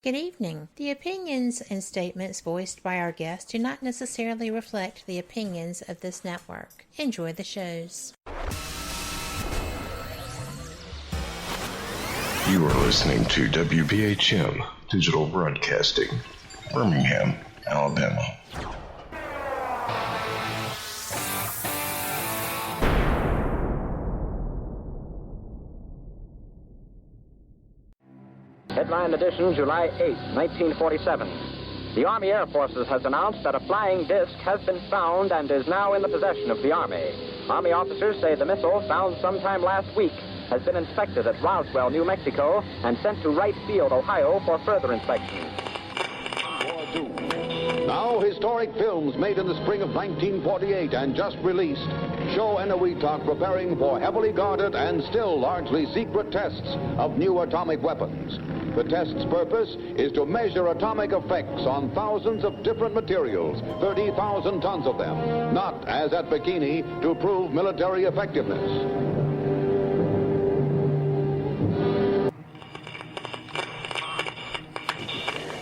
Good evening. The opinions and statements voiced by our guests do not necessarily reflect the opinions of this network. Enjoy the shows. You are listening to WBHM Digital Broadcasting, Birmingham, Alabama. Headline edition, July 8, 1947. The Army Air Forces has announced that a flying disc has been found and is now in the possession of the Army. Army officers say the missile, found sometime last week, has been inspected at Roswell, New Mexico, and sent to Wright Field, Ohio, for further inspection. Now, historic films made in the spring of 1948 and just released show Eniwetok preparing for heavily guarded and still largely secret tests of new atomic weapons. The test's purpose is to measure atomic effects on thousands of different materials, 30,000 tons of them, not, as at Bikini, to prove military effectiveness.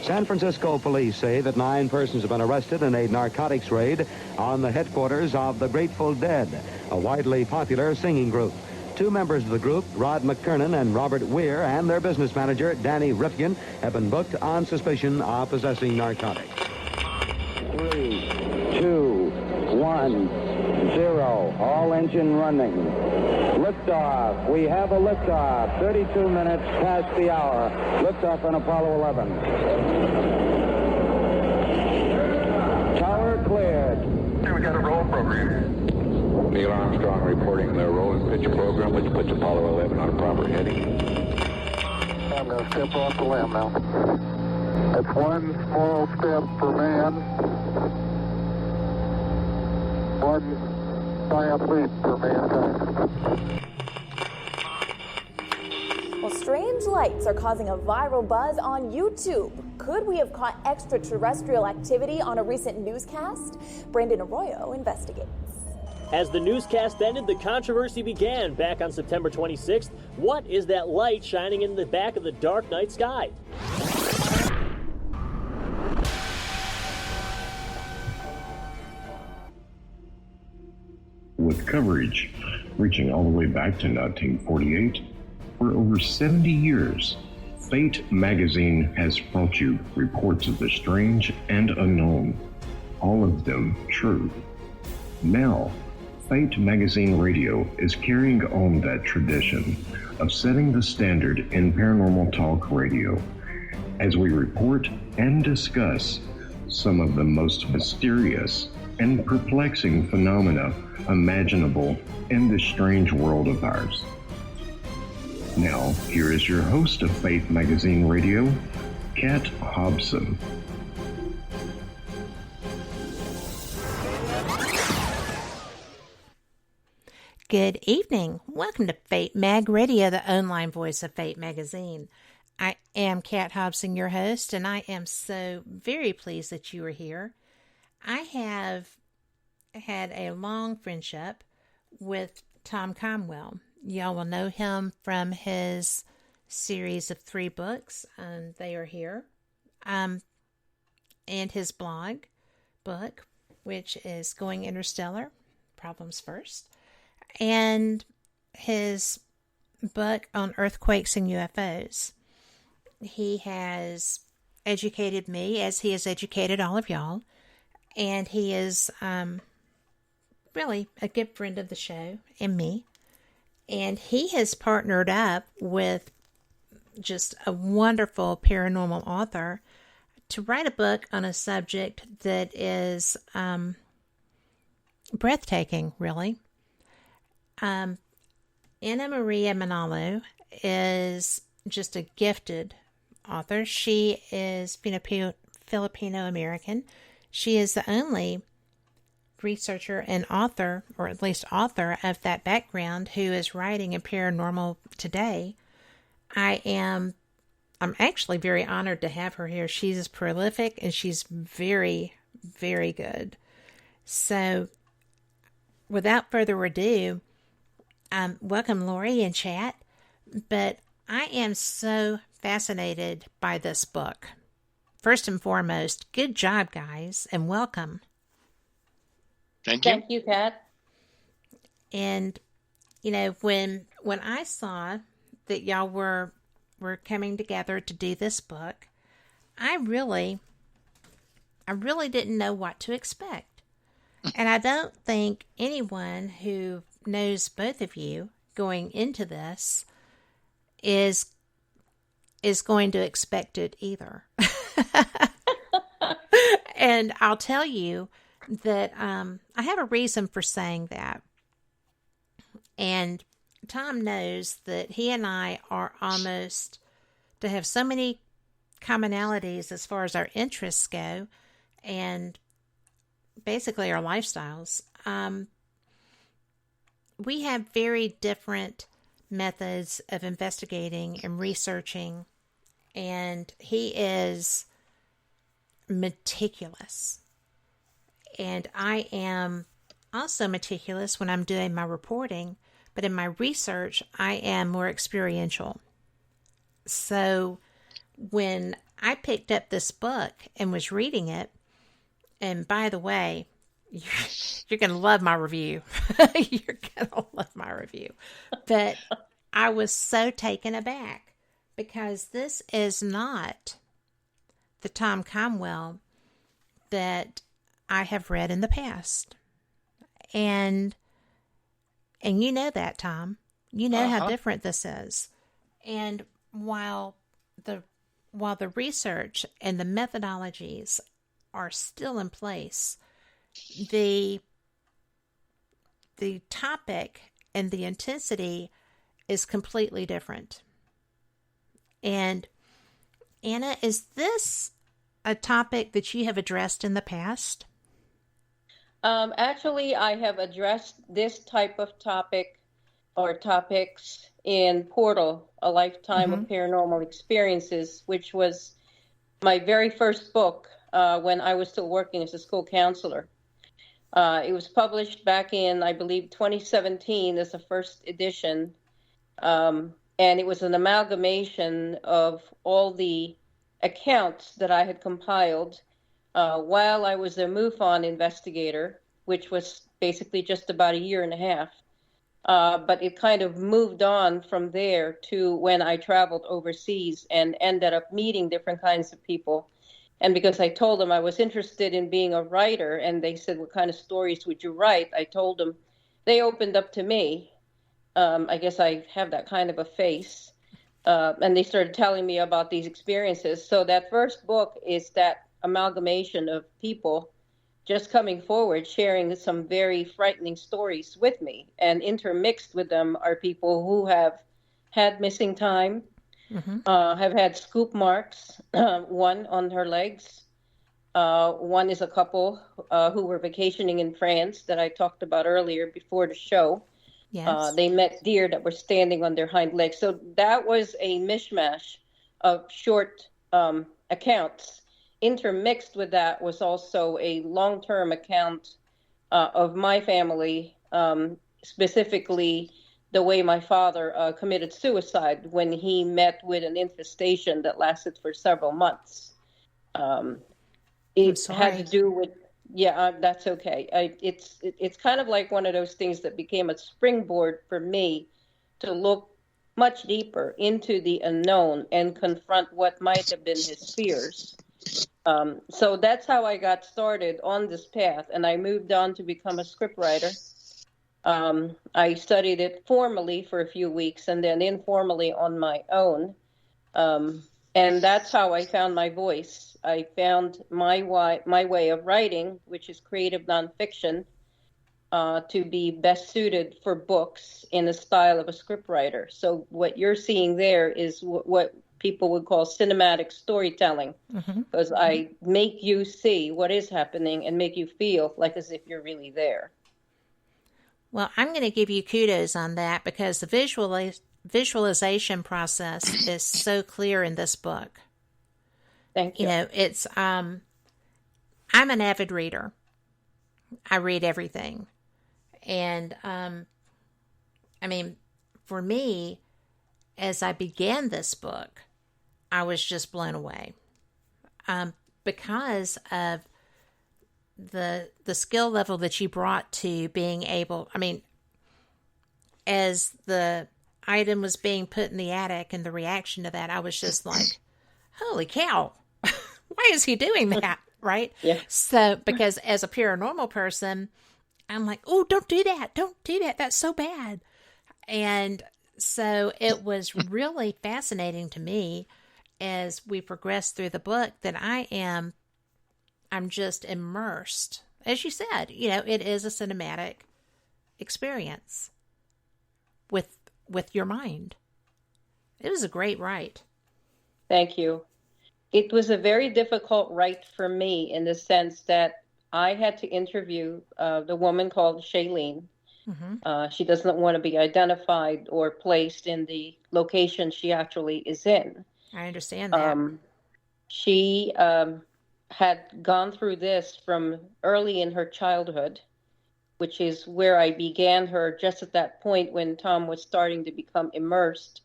San Francisco police say that 9 persons have been arrested in a narcotics raid on the headquarters of the Grateful Dead, a widely popular singing group. 2 members of the group, Rod McKernan and Robert Weir, and their business manager, Danny Rifkin, have been booked on suspicion of possessing narcotics. 3, 2, 1, 0. All engine running. Liftoff. We have a liftoff. 32 minutes past the hour. Liftoff on Apollo 11. Tower cleared. We got a roll program. Neil Armstrong reporting the roll and pitch program, which puts Apollo 11 on a proper heading. I'm going to step off the limb now. That's one small step for man, one giant leap for mankind. Well, strange lights are causing a viral buzz on YouTube. Could we have caught extraterrestrial activity on a recent newscast? Brandon Arroyo investigates. As the newscast ended, the controversy began back on September 26th. What is that light shining in the back of the dark night sky? With coverage reaching all the way back to 1948, for over 70 years, Fate magazine has brought you reports of the strange and unknown, all of them true. Now, Fate Magazine Radio is carrying on that tradition of setting the standard in paranormal talk radio as we report and discuss some of the most mysterious and perplexing phenomena imaginable in this strange world of ours. Now, here is your host of Fate Magazine Radio, Kat Hobson. Good evening. Welcome to Fate Mag Radio, the online voice of Fate Magazine. I am Kat Hobson, your host, and I am so very pleased that you are here. I have had a long friendship with Tom Conwell. Y'all will know him from his series of 3 books. They are here. And his book, which is Going Interstellar, Problems First. And his book on earthquakes and UFOs. He has educated me as he has educated all of y'all. And he is really a good friend of the show and me. And he has partnered up with just a wonderful paranormal author to write a book on a subject that is breathtaking, really. Maria Manalo is just a gifted author. She is Filipino-American. She is the only researcher and author, or at least author of that background, who is writing in paranormal today. I'm actually very honored to have her here. She's prolific and she's very, very good. So without further ado, welcome Lori and chat. But I am so fascinated by this book. First and foremost, good job, guys, and welcome. Thank you. Thank you, Kat. And, you know, when I saw that y'all were coming together to do this book, I really didn't know what to expect. And I don't think anyone who knows both of you going into this is going to expect it either. And I'll tell you that I have a reason for saying that. And Tom knows that he and I are almost to have so many commonalities as far as our interests go and basically our lifestyles. We have very different methods of investigating and researching, and he is meticulous. And I am also meticulous when I'm doing my reporting, but in my research, I am more experiential. So when I picked up this book and was reading it, and by the way, you're going to love my review. You're going to love my review. But I was so taken aback because this is not the Tom Conwell that I have read in the past. And you know that, Tom. You know how different this is. And while the research and the methodologies are still in place, the topic and the intensity is completely different. And Anna, is this a topic that you have addressed in the past? Actually, I have addressed this type of topic or topics in Portal, A Lifetime of Paranormal Experiences, which was my very first book when I was still working as a school counselor. It was published back in, I believe, 2017 as the first edition. And it was an amalgamation of all the accounts that I had compiled while I was a MUFON investigator, which was basically just about a year and a half. But it kind of moved on from there to when I traveled overseas and ended up meeting different kinds of people. And because I told them I was interested in being a writer, and they said, what kind of stories would you write? I told them, they opened up to me. I guess I have that kind of a face. And they started telling me about these experiences. So that first book is that amalgamation of people just coming forward, sharing some very frightening stories with me. And intermixed with them are people who have had missing time, have had scoop marks, one on her legs. One is a couple who were vacationing in France that I talked about earlier before the show. Yes. They met deer that were standing on their hind legs. So that was a mishmash of short accounts. Intermixed with that was also a long-term account of my family, specifically the way my father committed suicide when he met with an infestation that lasted for several months. It had to do with, that's okay. It's kind of like one of those things that became a springboard for me to look much deeper into the unknown and confront what might have been his fears. So that's how I got started on this path, and I moved on to become a scriptwriter. I studied it formally for a few weeks and then informally on my own. And that's how I found my voice. I found my way of writing, which is creative nonfiction, to be best suited for books in the style of a scriptwriter. So what you're seeing there is what people would call cinematic storytelling, because I make you see what is happening and make you feel like as if you're really there. Well, I'm going to give you kudos on that because the visualization process is so clear in this book. Thank you. You know, it's I'm an avid reader. I read everything. And I mean, for me, as I began this book, I was just blown away because of the skill level that you brought to being able, I mean, as the item was being put in the attic and the reaction to that, I was just like, holy cow, why is he doing that? Right? Yeah. So, because as a paranormal person, I'm like, oh, don't do that. Don't do that. That's so bad. And so it was really fascinating to me as we progressed through the book that I'm just immersed. As you said, you know, it is a cinematic experience with your mind. It was a great write. Thank you. It was a very difficult write for me in the sense that I had to interview the woman called Shailene. Mm-hmm. She doesn't want to be identified or placed in the location she actually is in. I understand that. She had gone through this from early in her childhood, which is where I began her just at that point when Tom was starting to become immersed,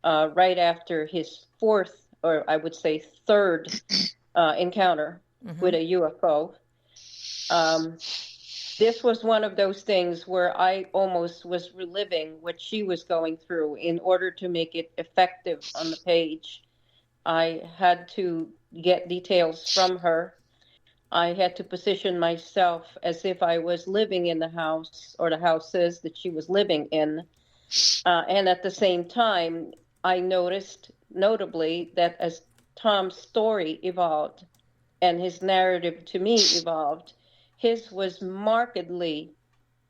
right after his fourth, or I would say third, encounter with a UFO. This was one of those things where I almost was reliving what she was going through in order to make it effective on the page. I had to get details from her. I had to position myself as if I was living in the house or the houses that she was living in. And at the same time, I noticed notably that as Tom's story evolved and his narrative to me evolved, his was markedly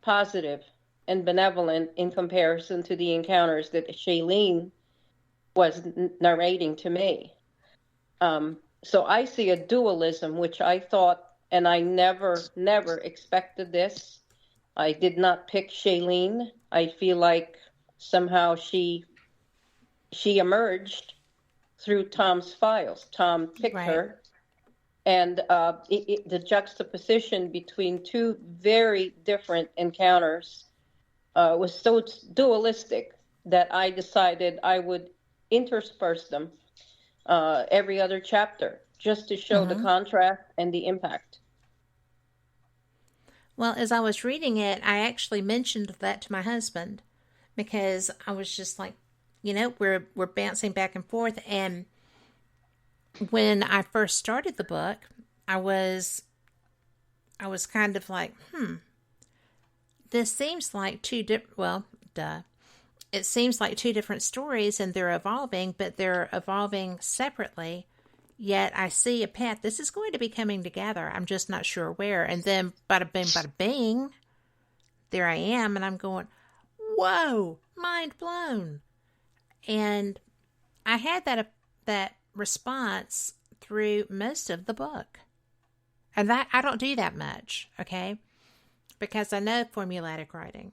positive and benevolent in comparison to the encounters that Shailene was narrating to me. So I see a dualism, which I thought, and I never expected this. I did not pick Shailene. I feel like somehow she emerged through Tom's files. Tom picked her. And the juxtaposition between two very different encounters was so dualistic that I decided I would intersperse them every other chapter just to show the contrast and the impact. Well, as I was reading it, I actually mentioned that to my husband because I was just like, you know, we're bouncing back and forth. And when I first started the book, I was kind of like, this seems like it seems like two different stories and they're evolving, but they're evolving separately. Yet I see a path. This is going to be coming together. I'm just not sure where. And then bada bing, bada bing, there I am. And I'm going, whoa, mind blown. And I had that response through most of the book. And that I don't do that much, okay? Because I know formulaic writing.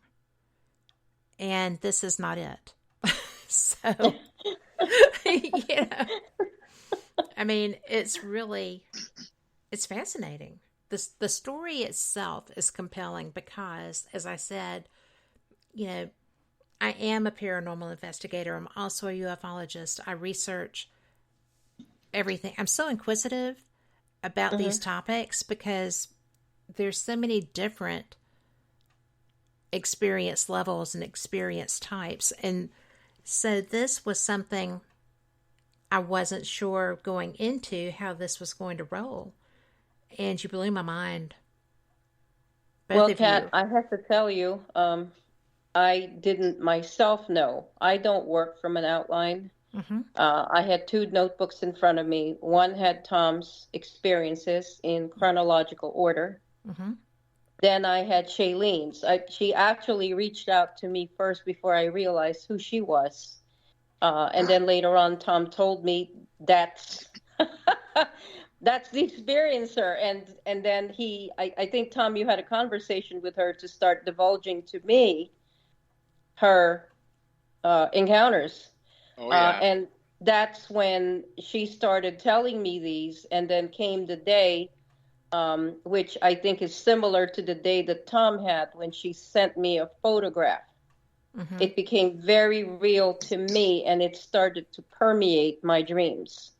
And this is not it. So, you know, I mean, it's fascinating. The story itself is compelling because, as I said, you know, I am a paranormal investigator. I'm also a ufologist. I research everything. I'm so inquisitive about these topics because there's so many different experience levels and experience types. And so this was something I wasn't sure going into how this was going to roll. And you blew my mind. Well, Kat, I have to tell you, I didn't myself know. I don't work from an outline. I had two notebooks in front of me. One had Tom's experiences in chronological order. Then I had Shailene's. She actually reached out to me first before I realized who she was. And then later on, Tom told me that's that's the experiencer. And then I think, Tom, you had a conversation with her to start divulging to me her encounters. Oh, yeah. And that's when she started telling me these. And then came the day, which I think is similar to the day that Tom had when she sent me a photograph it became very real to me, and it started to permeate my dreams.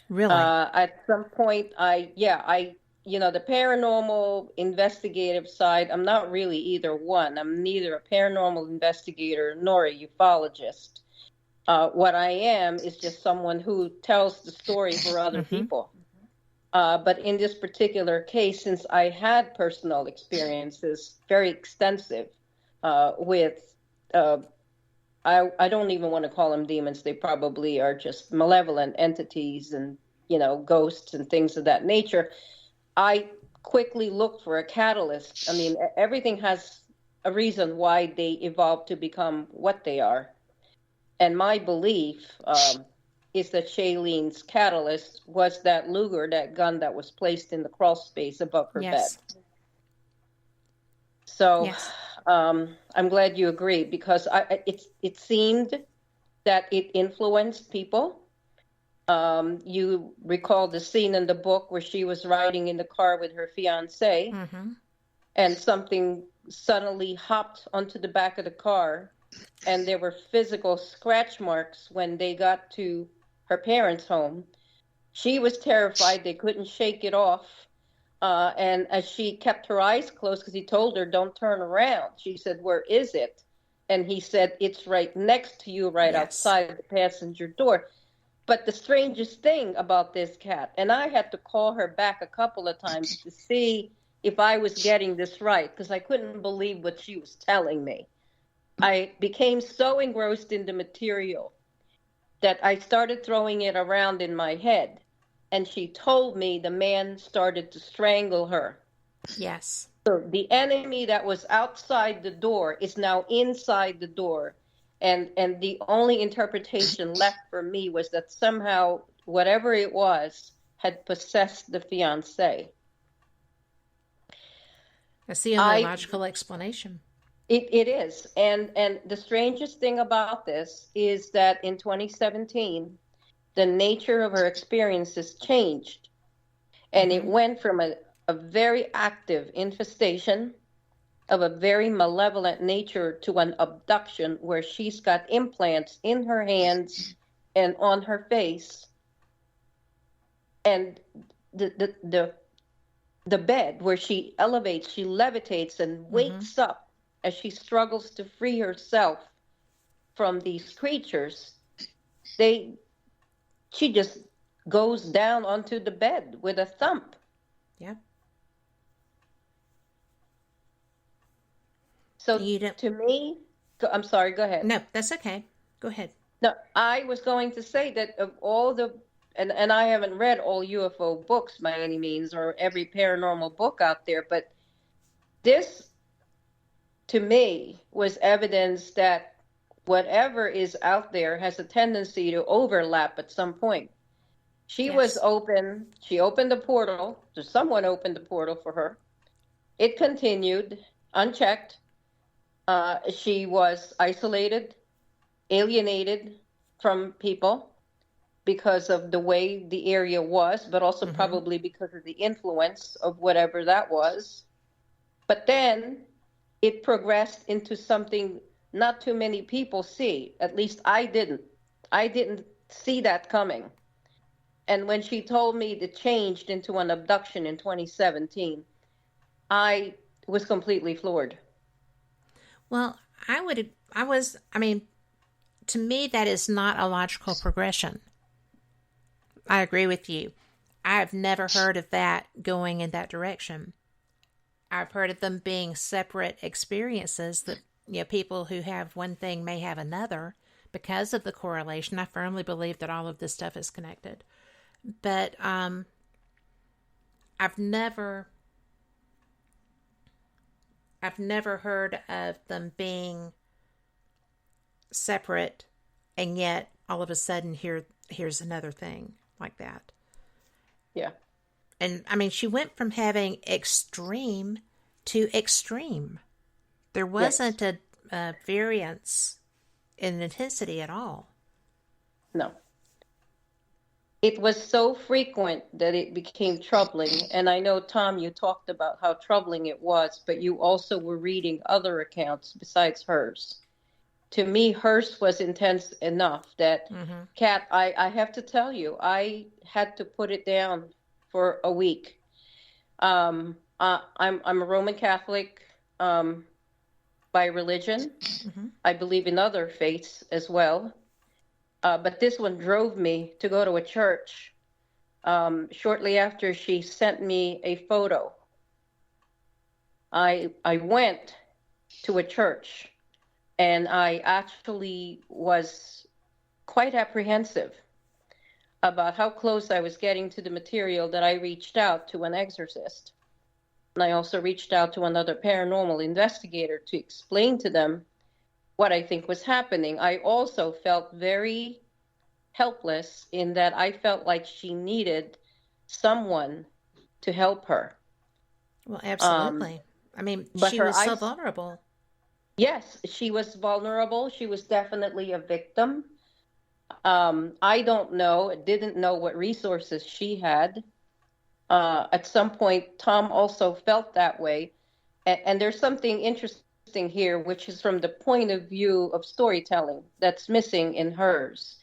Really? At some point, the paranormal investigative side, I'm not really either one. I'm neither a paranormal investigator nor a ufologist. What I am is just someone who tells the story for other people. But in this particular case, since I had personal experiences, very extensive, with, I don't even want to call them demons. They probably are just malevolent entities and, ghosts and things of that nature. I quickly looked for a catalyst. I mean, everything has a reason why they evolved to become what they are. And my belief is that Shailene's catalyst was that Luger, that gun that was placed in the crawl space above her bed. So I'm glad you agree, because it seemed that it influenced people. You recall the scene in the book where she was riding in the car with her fiancé, and something suddenly hopped onto the back of the car, and there were physical scratch marks when they got to her parents' home. She was terrified. They couldn't shake it off. And as she kept her eyes closed, because he told her, don't turn around, she said, where is it? And he said, it's right next to you, right outside the passenger door. But the strangest thing about this cat, and I had to call her back a couple of times to see if I was getting this right, because I couldn't believe what she was telling me. I became so engrossed in the material that I started throwing it around in my head. And she told me the man started to strangle her. Yes. So the enemy that was outside the door is now inside the door. And the only interpretation left for me was that somehow whatever it was had possessed the fiancé. That's the only logical explanation. It is. And the strangest thing about this is that in 2017, the nature of her experiences changed. And it went from a very active infestation of a very malevolent nature to an abduction where she's got implants in her hands and on her face. And the bed where she elevates, she levitates and wakes up as she struggles to free herself from these creatures. She just goes down onto the bed with a thump. Yeah. So to me, I'm sorry, go ahead. No, that's okay. Go ahead. No, I was going to say that of all the, and I haven't read all UFO books by any means, or every paranormal book out there, but this, to me, was evidence that whatever is out there has a tendency to overlap at some point. She was open. She opened the portal. So someone opened the portal for her. It continued unchecked. She was isolated, alienated from people because of the way the area was, but also probably because of the influence of whatever that was. But then it progressed into something not too many people see. At least I didn't. I didn't see that coming. And when she told me it changed into an abduction in 2017, I was completely floored. Well, to me, that is not a logical progression. I agree with you. I've never heard of that going in that direction. I've heard of them being separate experiences that, people who have one thing may have another because of the correlation. I firmly believe that all of this stuff is connected. But I've never heard of them being separate, and yet all of a sudden here's another thing like that. Yeah. And she went from having extreme to extreme. There wasn't a variance in intensity at all. No. it was so frequent that it became troubling. And I know, Tom, you talked about how troubling it was, but you also were reading other accounts besides hers. To me, hers was intense enough that, Kat, I have to tell you, I had to put it down for a week. I'm a Roman Catholic by religion. I believe in other faiths as well. But this one drove me to go to a church shortly after she sent me a photo. I went to a church, and I actually was quite apprehensive about how close I was getting to the material that I reached out to an exorcist. And I also reached out to another paranormal investigator to explain to them what I think was happening. I also felt very helpless in that I felt like she needed someone to help her. Well, absolutely. I mean, she was so vulnerable. Yes, she was vulnerable. She was definitely a victim. I didn't know what resources she had. At some point, Tom also felt that way. And there's something interesting here, which is from the point of view of storytelling that's missing in hers.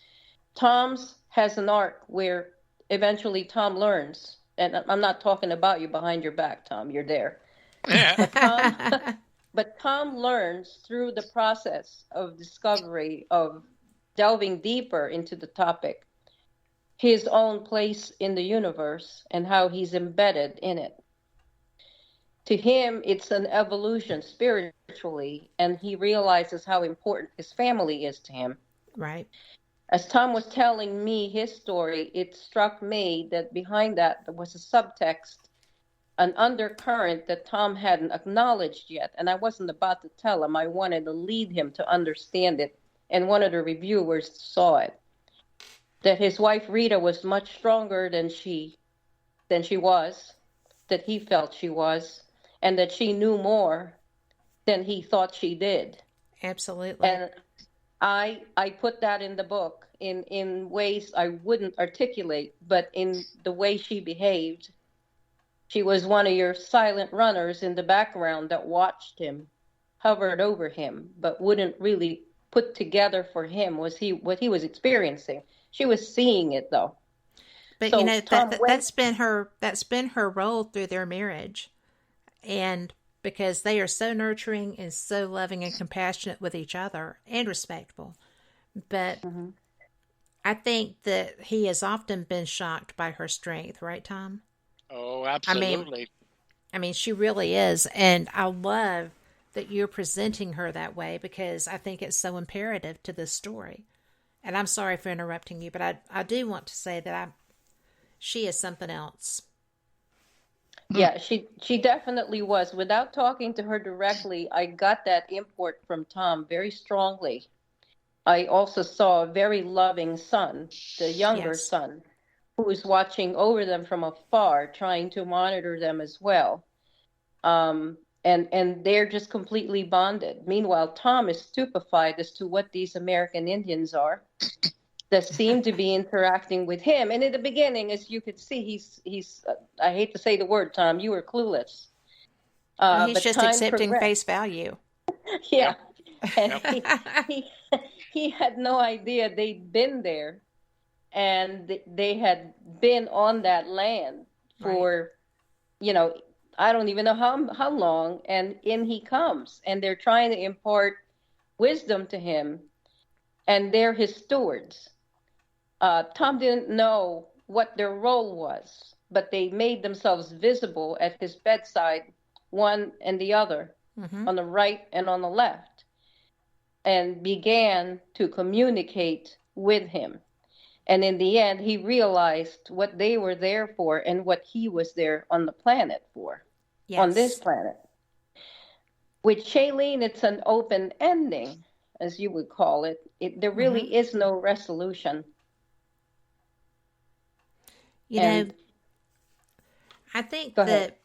Tom's has an arc where eventually Tom learns, and I'm not talking about you behind your back, Tom, you're there. But Tom learns through the process of discovery, of delving deeper into the topic, his own place in the universe and how he's embedded in it. To him, it's an evolution spiritually, and he realizes how important his family is to him. Right. As Tom was telling me his story, it struck me that behind that there was a subtext, an undercurrent that Tom hadn't acknowledged yet. And I wasn't about to tell him. I wanted to lead him to understand it. And one of the reviewers saw it. That his wife Rita was much stronger than she was, that he felt she was, and that she knew more than he thought she did. Absolutely. And I put that in the book in ways I wouldn't articulate, but in the way she behaved. She was one of your silent runners in the background that watched him, hovered over him, but wouldn't really put together for him what he was experiencing. She was seeing it though. But so that's been her role through their marriage. And because they are so nurturing and so loving and compassionate with each other and respectful. But I think that he has often been shocked by her strength, right, Tom? Oh, absolutely. I mean, she really is. And I love that you're presenting her that way because I think it's so imperative to this story. And I'm sorry for interrupting you, but I do want to say that she is something else. Yeah, she definitely was. Without talking to her directly, I got that import from Tom very strongly. I also saw a very loving son, the younger son, who was watching over them from afar, trying to monitor them as well. And they're just completely bonded. Meanwhile, Tom is stupefied as to what these American Indians are that seem to be interacting with him. And in the beginning, as you could see, he's I hate to say the word, Tom, you were clueless. He's just accepting face value. Yeah. And he had no idea they'd been there. And they had been on that land for, I don't even know how long. And in he comes. And they're trying to impart wisdom to him. And they're his stewards. Tom didn't know what their role was, but they made themselves visible at his bedside, one and the other, on the right and on the left, and began to communicate with him. And in the end, he realized what they were there for and what he was there on the planet for, on this planet. With Shailene, it's an open ending, as you would call it. There really is no resolution. I think that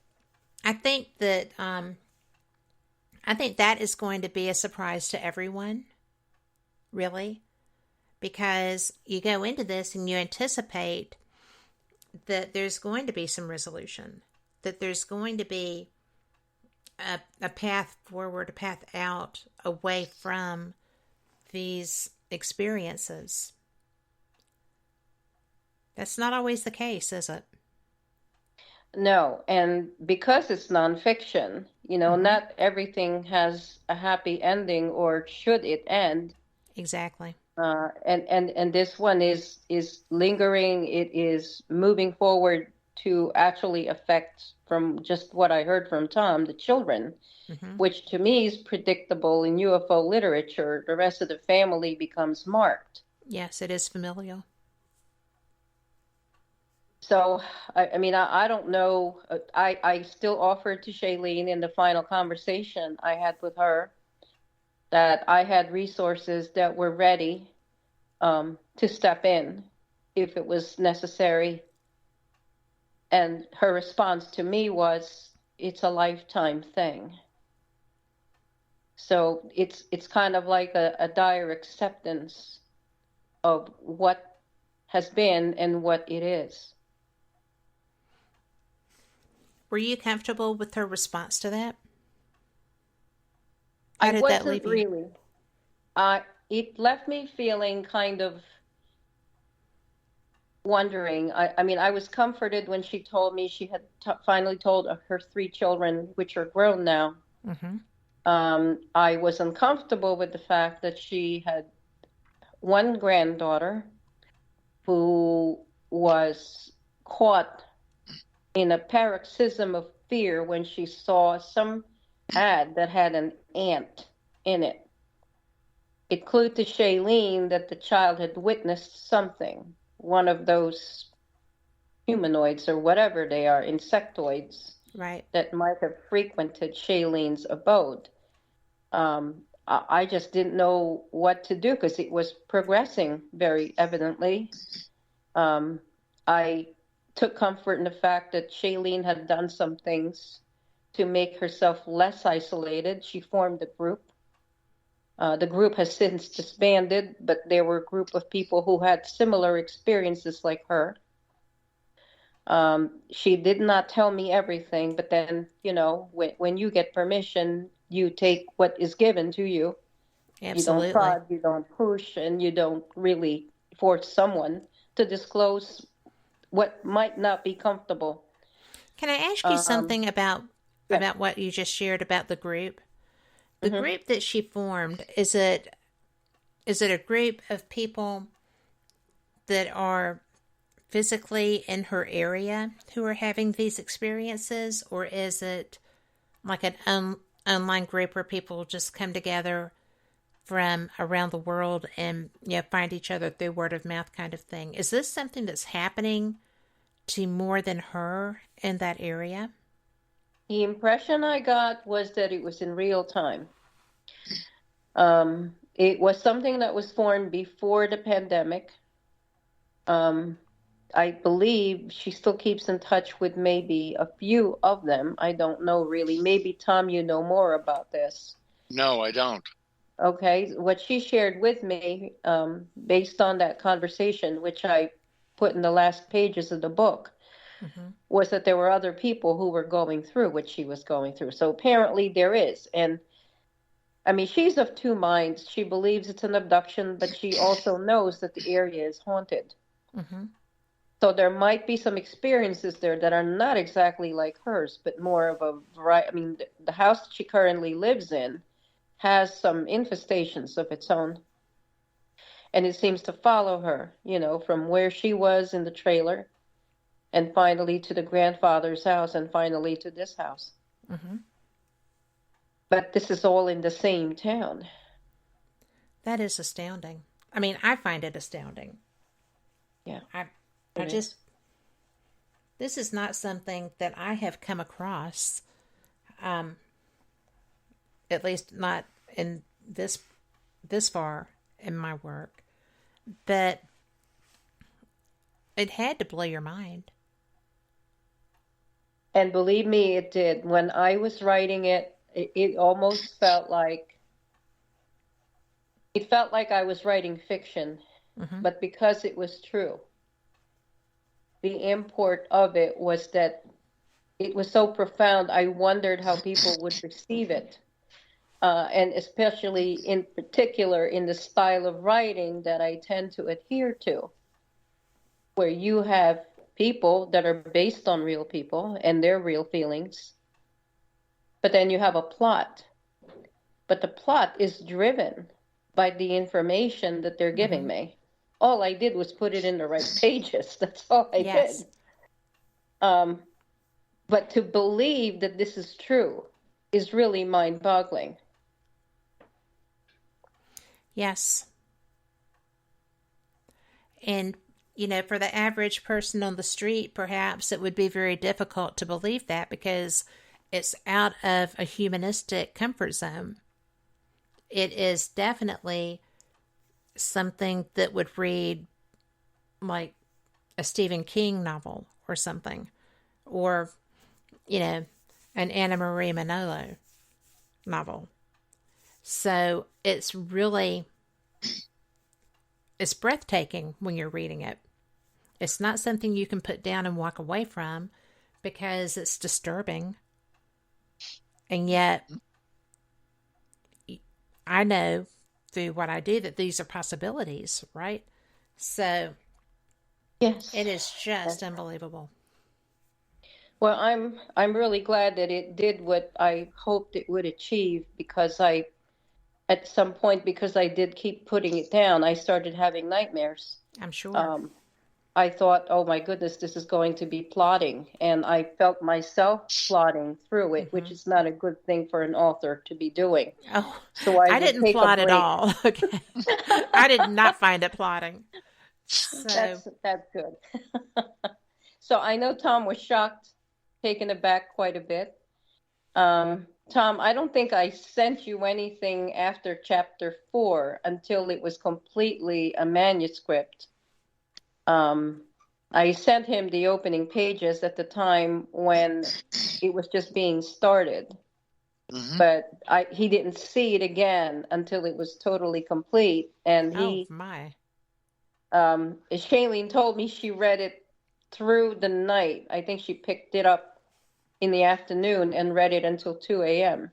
is going to be a surprise to everyone, really, because you go into this and you anticipate that there's going to be some resolution, that there's going to be a path forward, a path out, away from these experiences. That's not always the case, is it? No, and because it's nonfiction, not everything has a happy ending, or should it end. Exactly. And this one is lingering. It is moving forward to actually affect, from just what I heard from Tom, the children, which to me is predictable in UFO literature. The rest of the family becomes marked. Yes, it is familial. So, I don't know. I still offered to Shailene in the final conversation I had with her that I had resources that were ready to step in if it was necessary. And her response to me was, it's a lifetime thing. So it's kind of like a dire acceptance of what has been and what it is. Were you comfortable with her response to that? How did that leave you? Really. It left me feeling kind of wondering. I was comforted when she told me she had finally told her 3 children, which are grown now. I was uncomfortable with the fact that she had one granddaughter who was caught in a paroxysm of fear when she saw some ad that had an ant in it. It clued to Shailene that the child had witnessed something, one of those humanoids or whatever they are, insectoids, right, that might have frequented Shailene's abode. I just didn't know what to do because it was progressing very evidently. I took comfort in the fact that Shailene had done some things to make herself less isolated. She formed a group. The group has since disbanded, but there were a group of people who had similar experiences like her. She did not tell me everything, but then, when you get permission, you take what is given to you. Absolutely. You don't prod, you don't push, and you don't really force someone to disclose what might not be comfortable. Can I ask you something about what you just shared about the group? The group that she formed, is it a group of people that are physically in her area who are having these experiences, or is it like an online group where people just come together from around the world and find each other through word of mouth kind of thing? Is this something that's happening to more than her in that area? The impression I got was that it was in real time. It was something that was formed before the pandemic. I believe she still keeps in touch with maybe a few of them. I don't know really. Maybe, Tom, you know more about this. No, I don't. Okay. What she shared with me, based on that conversation, which I put in the last pages of the book, was that there were other people who were going through what she was going through. So apparently there is. And she's of 2 minds. She believes it's an abduction, but she also knows that the area is haunted. So there might be some experiences there that are not exactly like hers, but more of a variety. The house that she currently lives in has some infestations of its own. And it seems to follow her, from where she was in the trailer, and finally to the grandfather's house, and finally to this house. But this is all in the same town. That is astounding. I find it astounding. Yeah. This is not something that I have come across, at least not in this far in my work, but it had to blow your mind. And believe me, it did. When I was writing it, it almost felt like I was writing fiction, but because it was true. the import of it was that it was so profound. I wondered how people would receive it. And especially in particular in the style of writing that I tend to adhere to, where you have people that are based on real people and their real feelings, but then you have a plot. But the plot is driven by the information that they're giving me. All I did was put it in the right pages. That's all I did. But to believe that this is true is really mind-boggling. Yes. And, you know, for the average person on the street, perhaps it would be very difficult to believe that because it's out of a humanistic comfort zone. It is definitely something that would read like a Stephen King novel or something, or, you know, an Maria Manalo novel. So it's breathtaking when you're reading it. It's not something you can put down and walk away from because it's disturbing. And yet, I know through what I do that these are possibilities, right? So, yes, it is just unbelievable. Well, I'm really glad that it did what I hoped it would achieve, because at some point, because I did keep putting it down, I started having nightmares. I'm sure. I thought, oh my goodness, this is going to be plotting. And I felt myself plotting through it, which is not a good thing for an author to be doing. Oh, so I didn't plot at all. Okay. I did not find it plotting. So. That's good. So I know Tom was shocked, taken aback quite a bit. Tom, I don't think I sent you anything after chapter 4 until it was completely a manuscript. I sent him the opening pages at the time when it was just being started. But he didn't see it again until it was totally complete. And Shailene told me she read it through the night. I think she picked it up in the afternoon and read it until 2 a.m.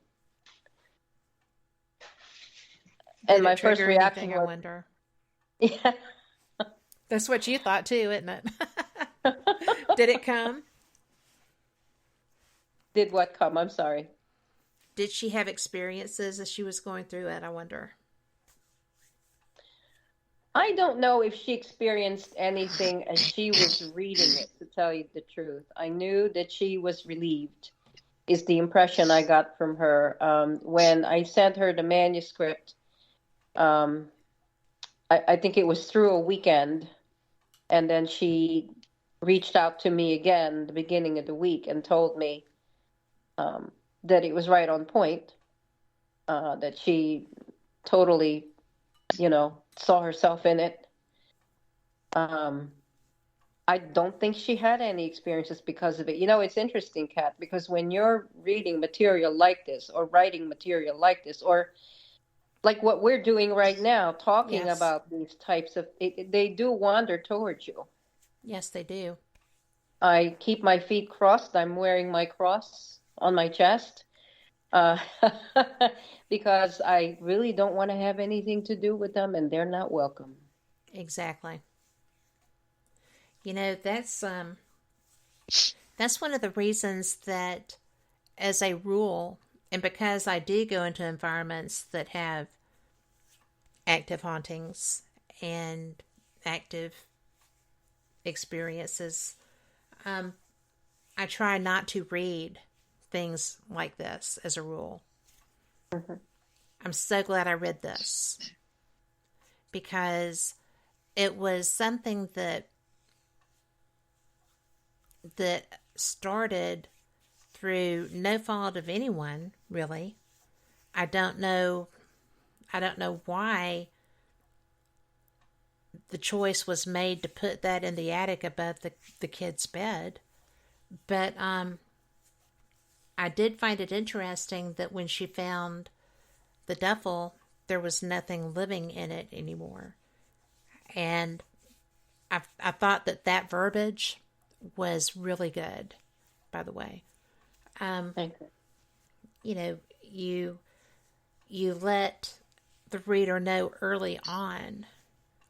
And my first reaction was, I wonder. Yeah. That's what you thought too, isn't it? Did it come? Did what come? I'm sorry. Did she have experiences as she was going through it? I wonder. I don't know if she experienced anything as she was reading it, to tell you the truth. I knew that she was relieved, is the impression I got from her. When I sent her the manuscript, I think it was through a weekend, and then she reached out to me again the beginning of the week and told me that it was right on point, that she totally, saw herself in it. I don't think she had any experiences because of it. It's interesting, Kat, because when you're reading material like this or writing material like this, or like what we're doing right now, talking about these types of, they do wander towards you. Yes, they do. I keep my feet crossed. I'm wearing my cross on my chest because I really don't want to have anything to do with them, and they're not welcome. Exactly. That's one of the reasons that, as a rule, and because I do go into environments that have active hauntings and active experiences, I try not to read things like this as a rule. I'm so glad I read this, because it was something that started through no fault of anyone, really. I don't know why the choice was made to put that in the attic above the kid's bed. But I did find it interesting that when she found the duffel, there was nothing living in it anymore. And I thought that verbiage was really good, by the way. Thank you. You know, you let the reader know early on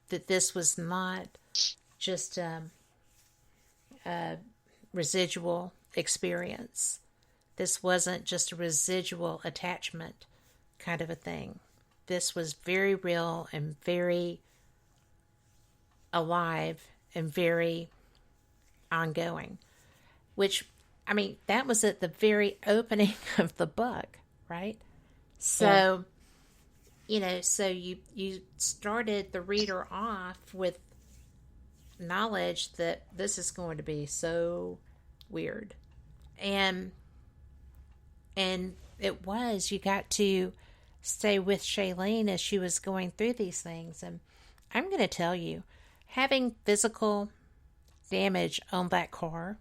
that this was not just a residual experience. This wasn't just a residual attachment kind of a thing. This was very real and very alive and very ongoing, which, I mean, that was at the very opening of the book, right? So, you know, so you started the reader off with knowledge that this is going to be so weird. And it was, you got to stay with Shailene as she was going through these things. And I'm going to tell you, having physical damage on that car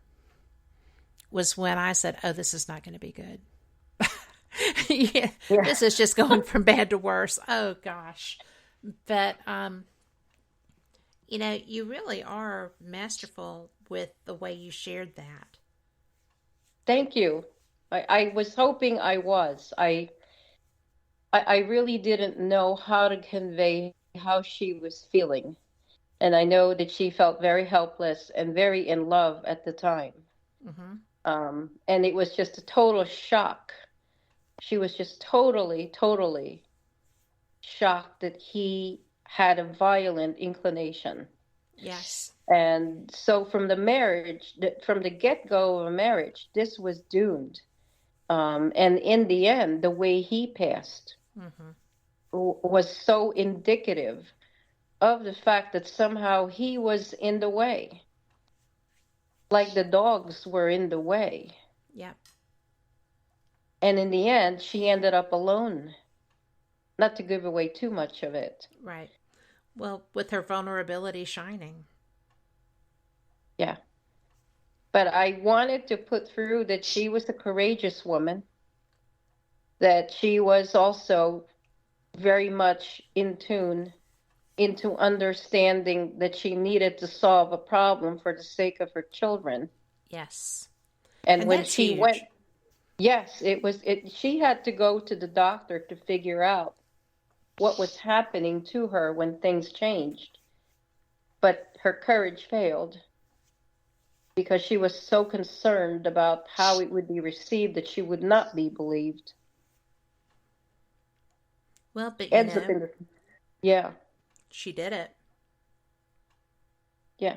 was when I said, oh, this is not going to be good. This is just going from bad to worse. Oh, gosh. But, you know, you really are masterful with the way you shared that. Thank you. I was hoping I was. I really didn't know how to convey how she was feeling. And I know that she felt very helpless and very in love at the time. Mm-hmm. And it was just a total shock. She was just totally shocked that he had a violent inclination. Yes. And so from the marriage, from the get-go of a marriage, this was doomed. And in the end, the way he passed was so indicative of the fact that somehow he was in the way, like the dogs were in the way. Yeah. And in the end, she ended up alone. Not to give away too much of it. Right. Well, with her vulnerability shining. Yeah. But I wanted to put through that she was a courageous woman, that she was also very much in tune into understanding that she needed to solve a problem for the sake of her children. Yes. And when she went, yes, she had to go to the doctor to figure out what was happening to her when things changed. But her courage failed because she was so concerned about how it would be received that she would not be believed. Well, but you know, yeah. She did it. Yeah.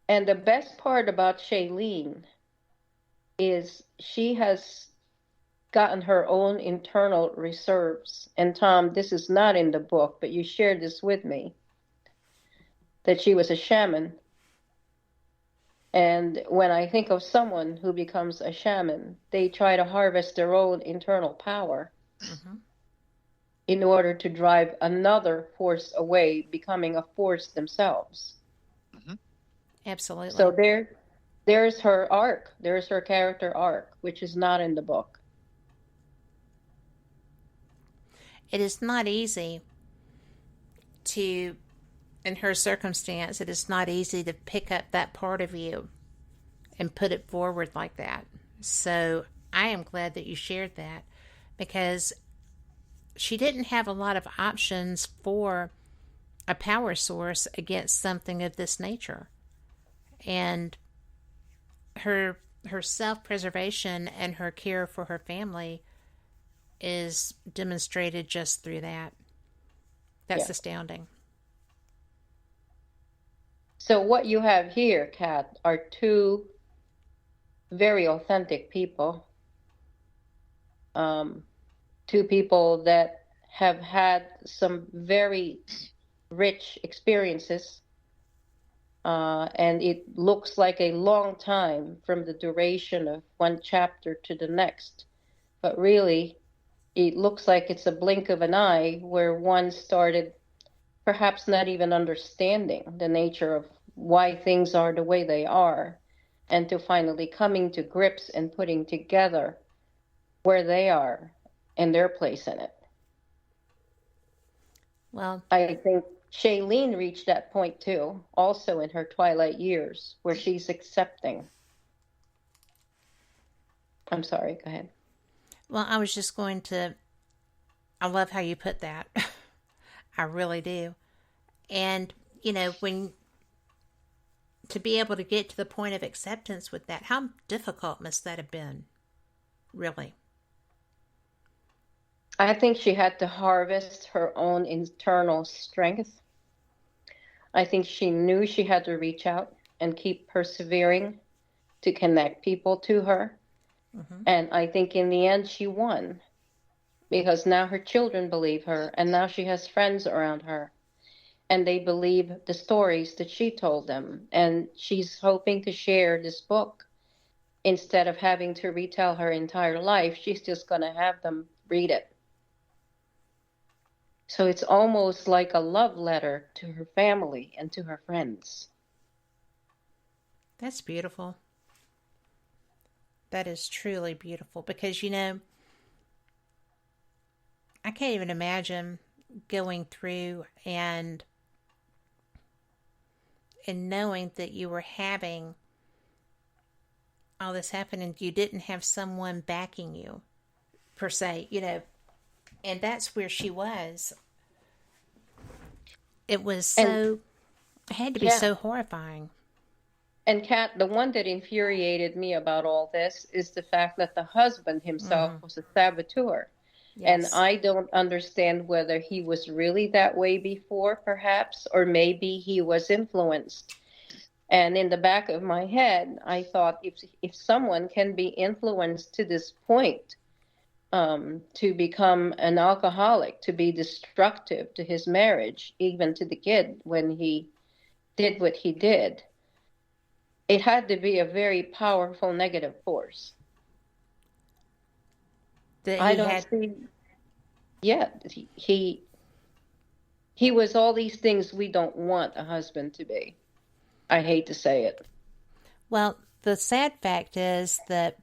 And the best part about Shailene is she has gotten her own internal reserves. And Tom, this is not in the book, but you shared this with me, that she was a shaman. And when I think of someone who becomes a shaman, they try to harvest their own internal power in order to drive another force away, becoming a force themselves. Absolutely. So there's her arc. There's her character arc, which is not in the book. It is not easy to, in her circumstance, it is not easy to pick up that part of you and put it forward like that. So I am glad that you shared that, because she didn't have a lot of options for a power source against something of this nature. And her self-preservation and her care for her family is demonstrated just through that. That's astounding. So what you have here, Kat, are two very authentic people. Two people that have had some very rich experiences. And it looks like a long time from the duration of one chapter to the next. But really, it looks like it's a blink of an eye, where one started perhaps not even understanding the nature of why things are the way they are, and to finally coming to grips and putting together where they are and their place in it. Well, I think Shailene reached that point too, also in her twilight years, where she's accepting. I'm sorry, go ahead. Well, I was just going to, I love how you put that. I really do. And, to be able to get to the point of acceptance with that, how difficult must that have been? Really? I think she had to harvest her own internal strength. I think she knew she had to reach out and keep persevering to connect people to her. Mm-hmm. And I think in the end she won, because now her children believe her, and now she has friends around her, and they believe the stories that she told them. And she's hoping to share this book. Instead of having to retell her entire life, she's just going to have them read it. So it's almost like a love letter to her family and to her friends. That's beautiful. That is truly beautiful, because, I can't even imagine going through and knowing that you were having all this happen and you didn't have someone backing you, per se, and that's where she was. It was it had to be so horrifying. And Kat, the one that infuriated me about all this is the fact that the husband himself was a saboteur. Yes. And I don't understand whether he was really that way before, perhaps, or maybe he was influenced. And in the back of my head, I thought, if someone can be influenced to this point, to become an alcoholic, to be destructive to his marriage, even to the kid when he did what he did, it had to be a very powerful negative force. I don't see. Yeah, he was all these things we don't want a husband to be. I hate to say it. Well, the sad fact is that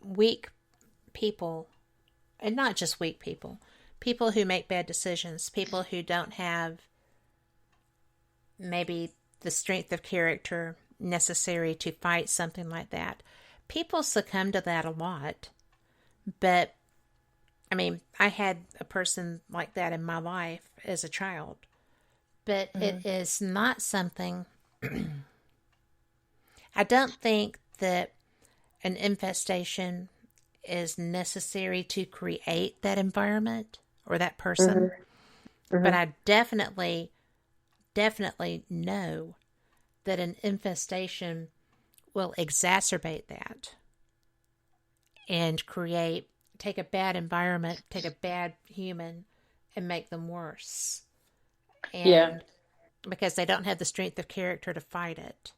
weak people, and not just weak people, people who make bad decisions, people who don't have maybe the strength of character necessary to fight something like that, people succumb to that a lot. But, I had a person like that in my life as a child. But it is not something, I don't think that an infestation is necessary to create that environment or that person. But I definitely know that an infestation will exacerbate that and take a bad environment, take a bad human, and make them worse. And because they don't have the strength of character to fight it.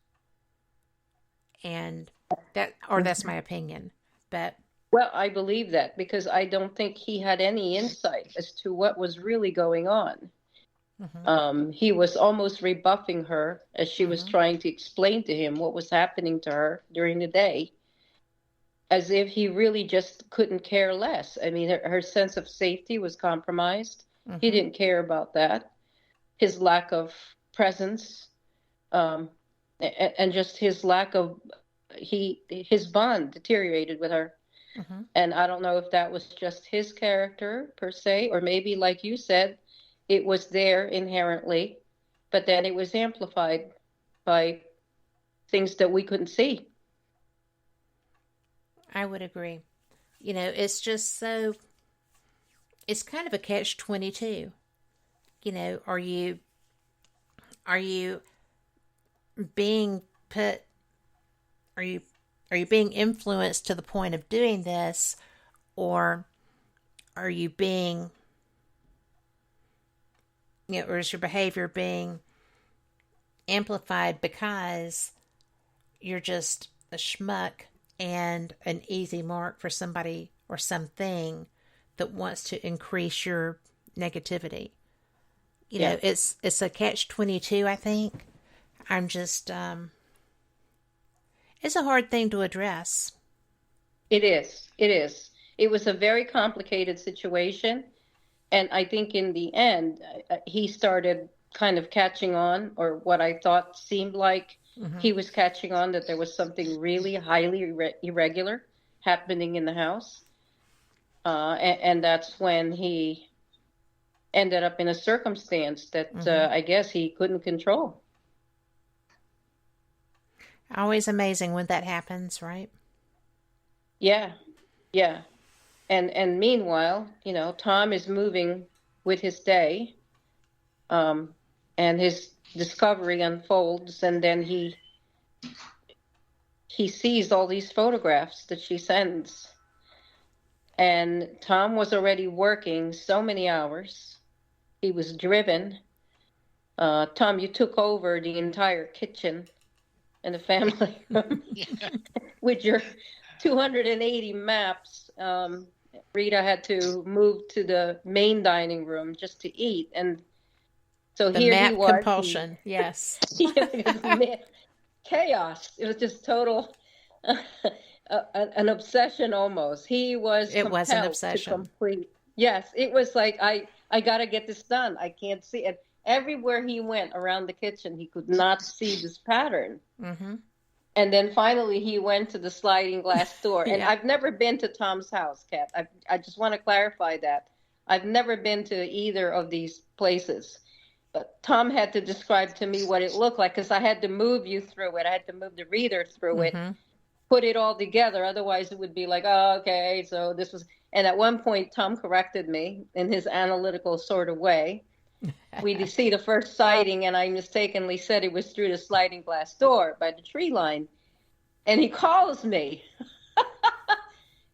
And that's my opinion. But well, I believe that, because I don't think he had any insight as to what was really going on. He was almost rebuffing her as she was trying to explain to him what was happening to her during the day, as if he really just couldn't care less. Her sense of safety was compromised. He didn't care about that. His lack of presence, and just his lack of, his bond deteriorated with her. And I don't know if that was just his character per se, or maybe, like you said, it was there inherently, but then it was amplified by things that we couldn't see. I would agree. It's just so, it's kind of a catch-22. Are you being put, are you being influenced to the point of doing this, or are you being, or is your behavior being amplified because you're just a schmuck and an easy mark for somebody or something that wants to increase your negativity? It's a catch-22, I think. I'm just, it's a hard thing to address. It is. It was a very complicated situation. And I think in the end, he started kind of catching on, or what I thought seemed like he was catching on, that there was something really highly irregular happening in the house. And that's when he ended up in a circumstance that I guess he couldn't control. Always amazing when that happens, right? Yeah, yeah. And meanwhile, Tom is moving with his day, and his discovery unfolds, and then he sees all these photographs that she sends. And Tom was already working so many hours. He was driven. Tom, you took over the entire kitchen and the family room with your 280 maps. Rita had to move to the main dining room just to eat. And so the here map he was. Compulsion, yes. Chaos. It was just total, an obsession almost. He was It was an compelled obsession. to complete. Yes, it was like, I got to get this done. I can't see it. Everywhere he went around the kitchen, he could not see this pattern. Mm-hmm. And then finally he went to the sliding glass door. And Yeah. I've never been to Tom's house, Kat. I just want to clarify that. I've never been to either of these places. But Tom had to describe to me what it looked like, because I had to move you through it. I had to move the reader through it, put it all together. Otherwise it would be like, oh, okay, so this was. And at one point, Tom corrected me in his analytical sort of way. We see the first sighting, and I mistakenly said it was through the sliding glass door by the tree line. And he calls me.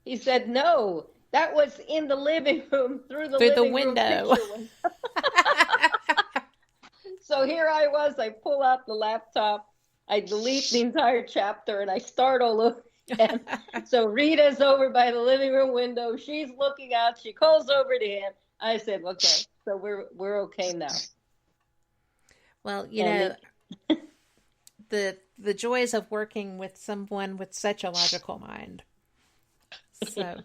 He said, no, that was in the living room through the window. So here I was. I pull out the laptop. I delete the entire chapter, and I start all over again. So Rita's over by the living room window. She's looking out. She calls over to him. I said, okay, so we're okay now. Well, the joys of working with someone with such a logical mind. So,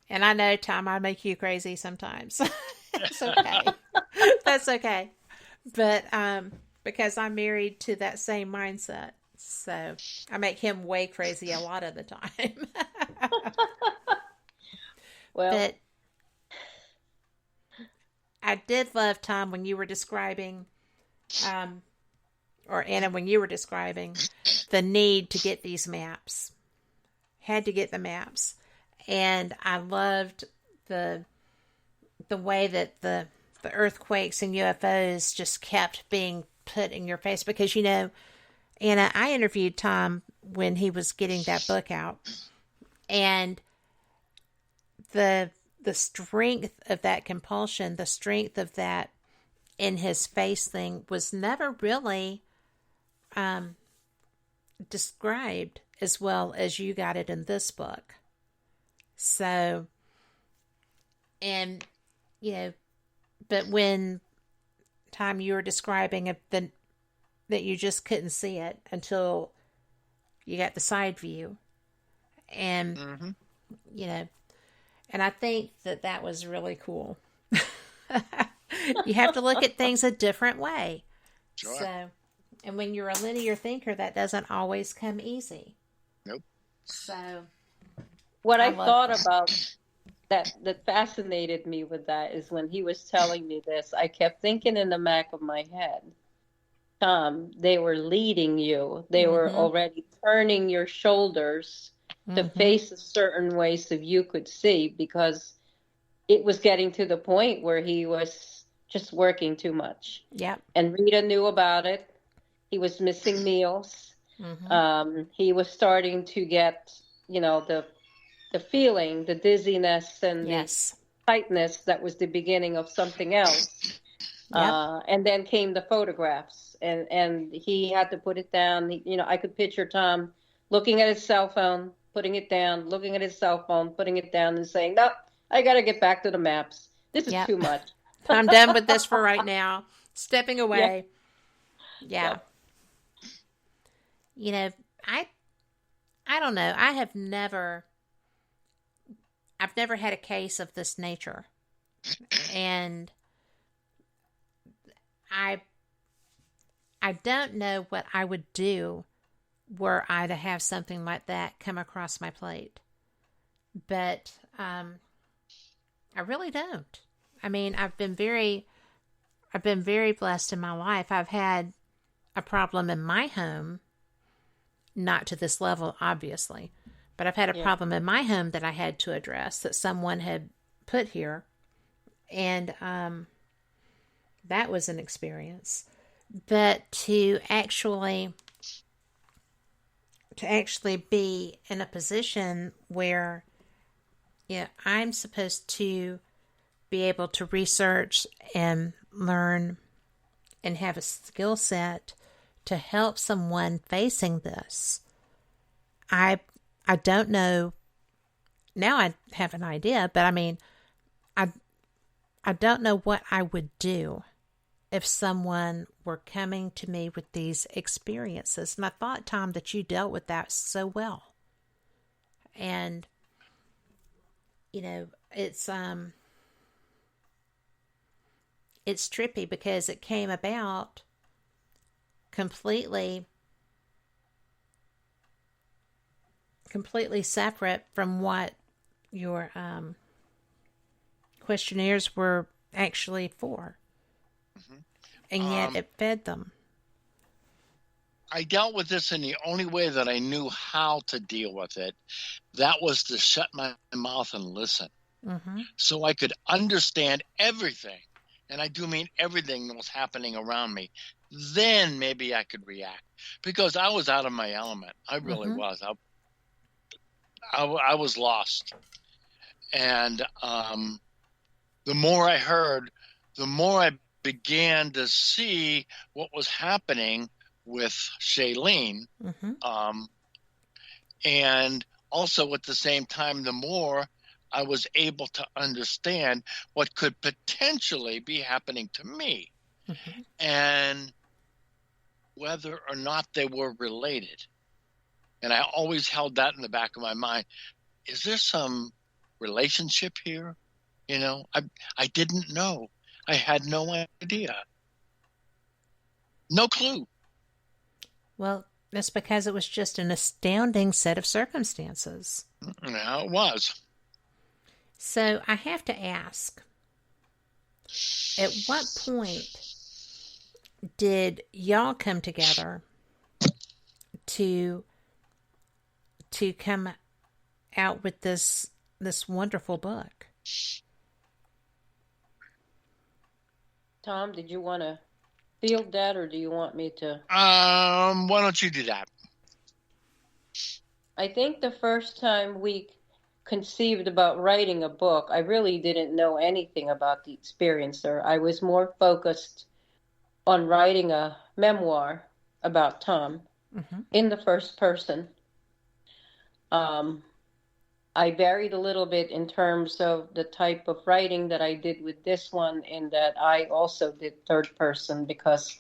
and I know, Tom, I make you crazy sometimes. It's okay. That's okay. But because I'm married to that same mindset, so I make him way crazy a lot of the time. Well, but I did love, Tom, when you were describing, or Anna, when you were describing the need to get these maps. Had to get the maps. And I loved the way that the earthquakes and UFOs just kept being put in your face. Because, Anna, I interviewed Tom when he was getting that book out. And the strength of that compulsion, the strength of that in his face thing was never really described as well as you got it in this book. So, and, but when, Tom, you were describing that you just couldn't see it until you got the side view. And, and I think that was really cool. You have to look at things a different way. Sure. So, and when you're a linear thinker, that doesn't always come easy. Nope. So, what I thought about that fascinated me with that is when he was telling me this, I kept thinking in the back of my head, Tom, they were leading you. They were already turning your shoulders to face a certain way so you could see, because it was getting to the point where he was just working too much. Yeah. And Rita knew about it. He was missing meals. He was starting to get, the feeling, the dizziness and the tightness that was the beginning of something else. Yep. And then came the photographs, and he had to put it down. I could picture Tom looking at his cell phone, putting it down, looking at his cell phone, putting it down, and saying, "No, I got to get back to the maps. This is too much. I'm done with this for right now. Stepping away." Yeah. I don't know. I have never I've never had a case of this nature. And I don't know what I would do were I to have something like that come across my plate. But I really don't. I mean, I've been very blessed in my life. I've had a problem in my home, not to this level, obviously, but I've had a problem in my home that I had to address that someone had put here. And that was an experience. But to actually be in a position where, I'm supposed to be able to research and learn and have a skill set to help someone facing this. I don't know. Now I have an idea, but I mean, I don't know what I would do if someone were coming to me with these experiences. And I thought, Tom, that you dealt with that so well. And, it's trippy because it came about completely separate from what your questionnaires were actually for. Mm-hmm. And yet it fed them. I dealt with this in the only way that I knew how to deal with it. That was to shut my mouth and listen. Mm-hmm. So I could understand everything. And I do mean everything that was happening around me. Then maybe I could react. Because I was out of my element. I really was. I was lost. And the more I heard, the more I began to see what was happening with Shailene. And also at the same time, the more I was able to understand what could potentially be happening to me and whether or not they were related. And I always held that in the back of my mind. Is there some relationship here? I didn't know. I had no idea. No clue. Well, that's because it was just an astounding set of circumstances. Yeah, it was. So I have to ask, at what point did y'all come together to come out with this wonderful book? Tom, did you want to field that, or do you want me to? Why don't you do that? I think the first time we conceived about writing a book, I really didn't know anything about the Experiencer. I was more focused on writing a memoir about Tom in the first person. I varied a little bit in terms of the type of writing that I did with this one, in that I also did third person, because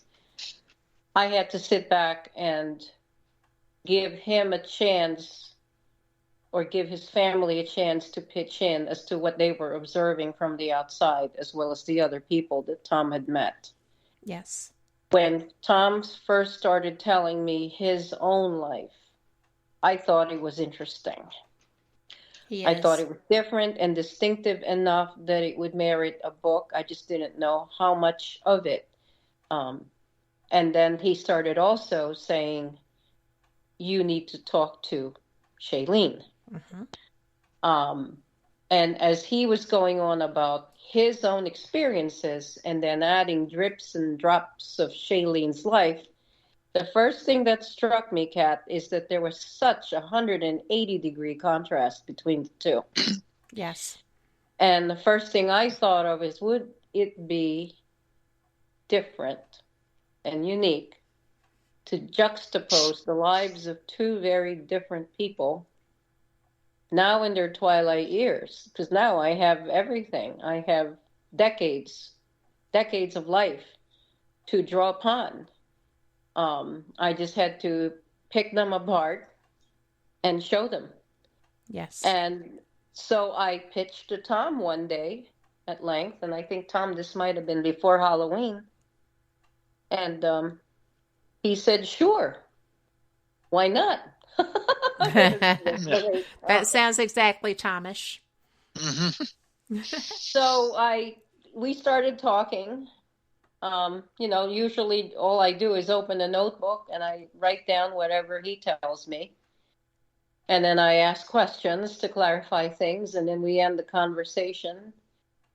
I had to sit back and give him a chance, or give his family a chance to pitch in as to what they were observing from the outside, as well as the other people that Tom had met. Yes. When Tom first started telling me his own life, I thought it was interesting. I thought it was different and distinctive enough that it would merit a book. I just didn't know how much of it. And then he started also saying, you need to talk to Shailene. And as he was going on about his own experiences and then adding drips and drops of Shailene's life, the first thing that struck me, Kat, is that there was such a 180-degree contrast between the two. Yes. And the first thing I thought of is, would it be different and unique to juxtapose the lives of two very different people now in their twilight years? Because now I have everything. I have decades of life to draw upon. I just had to pick them apart and show them. Yes. And So I pitched to Tom one day at length, and I think, Tom, this might have been before Halloween. And he said, sure, why not? That sounds exactly Thomish. So we started talking. Usually all I do is open a notebook and I write down whatever he tells me. And then I ask questions to clarify things, and then we end the conversation.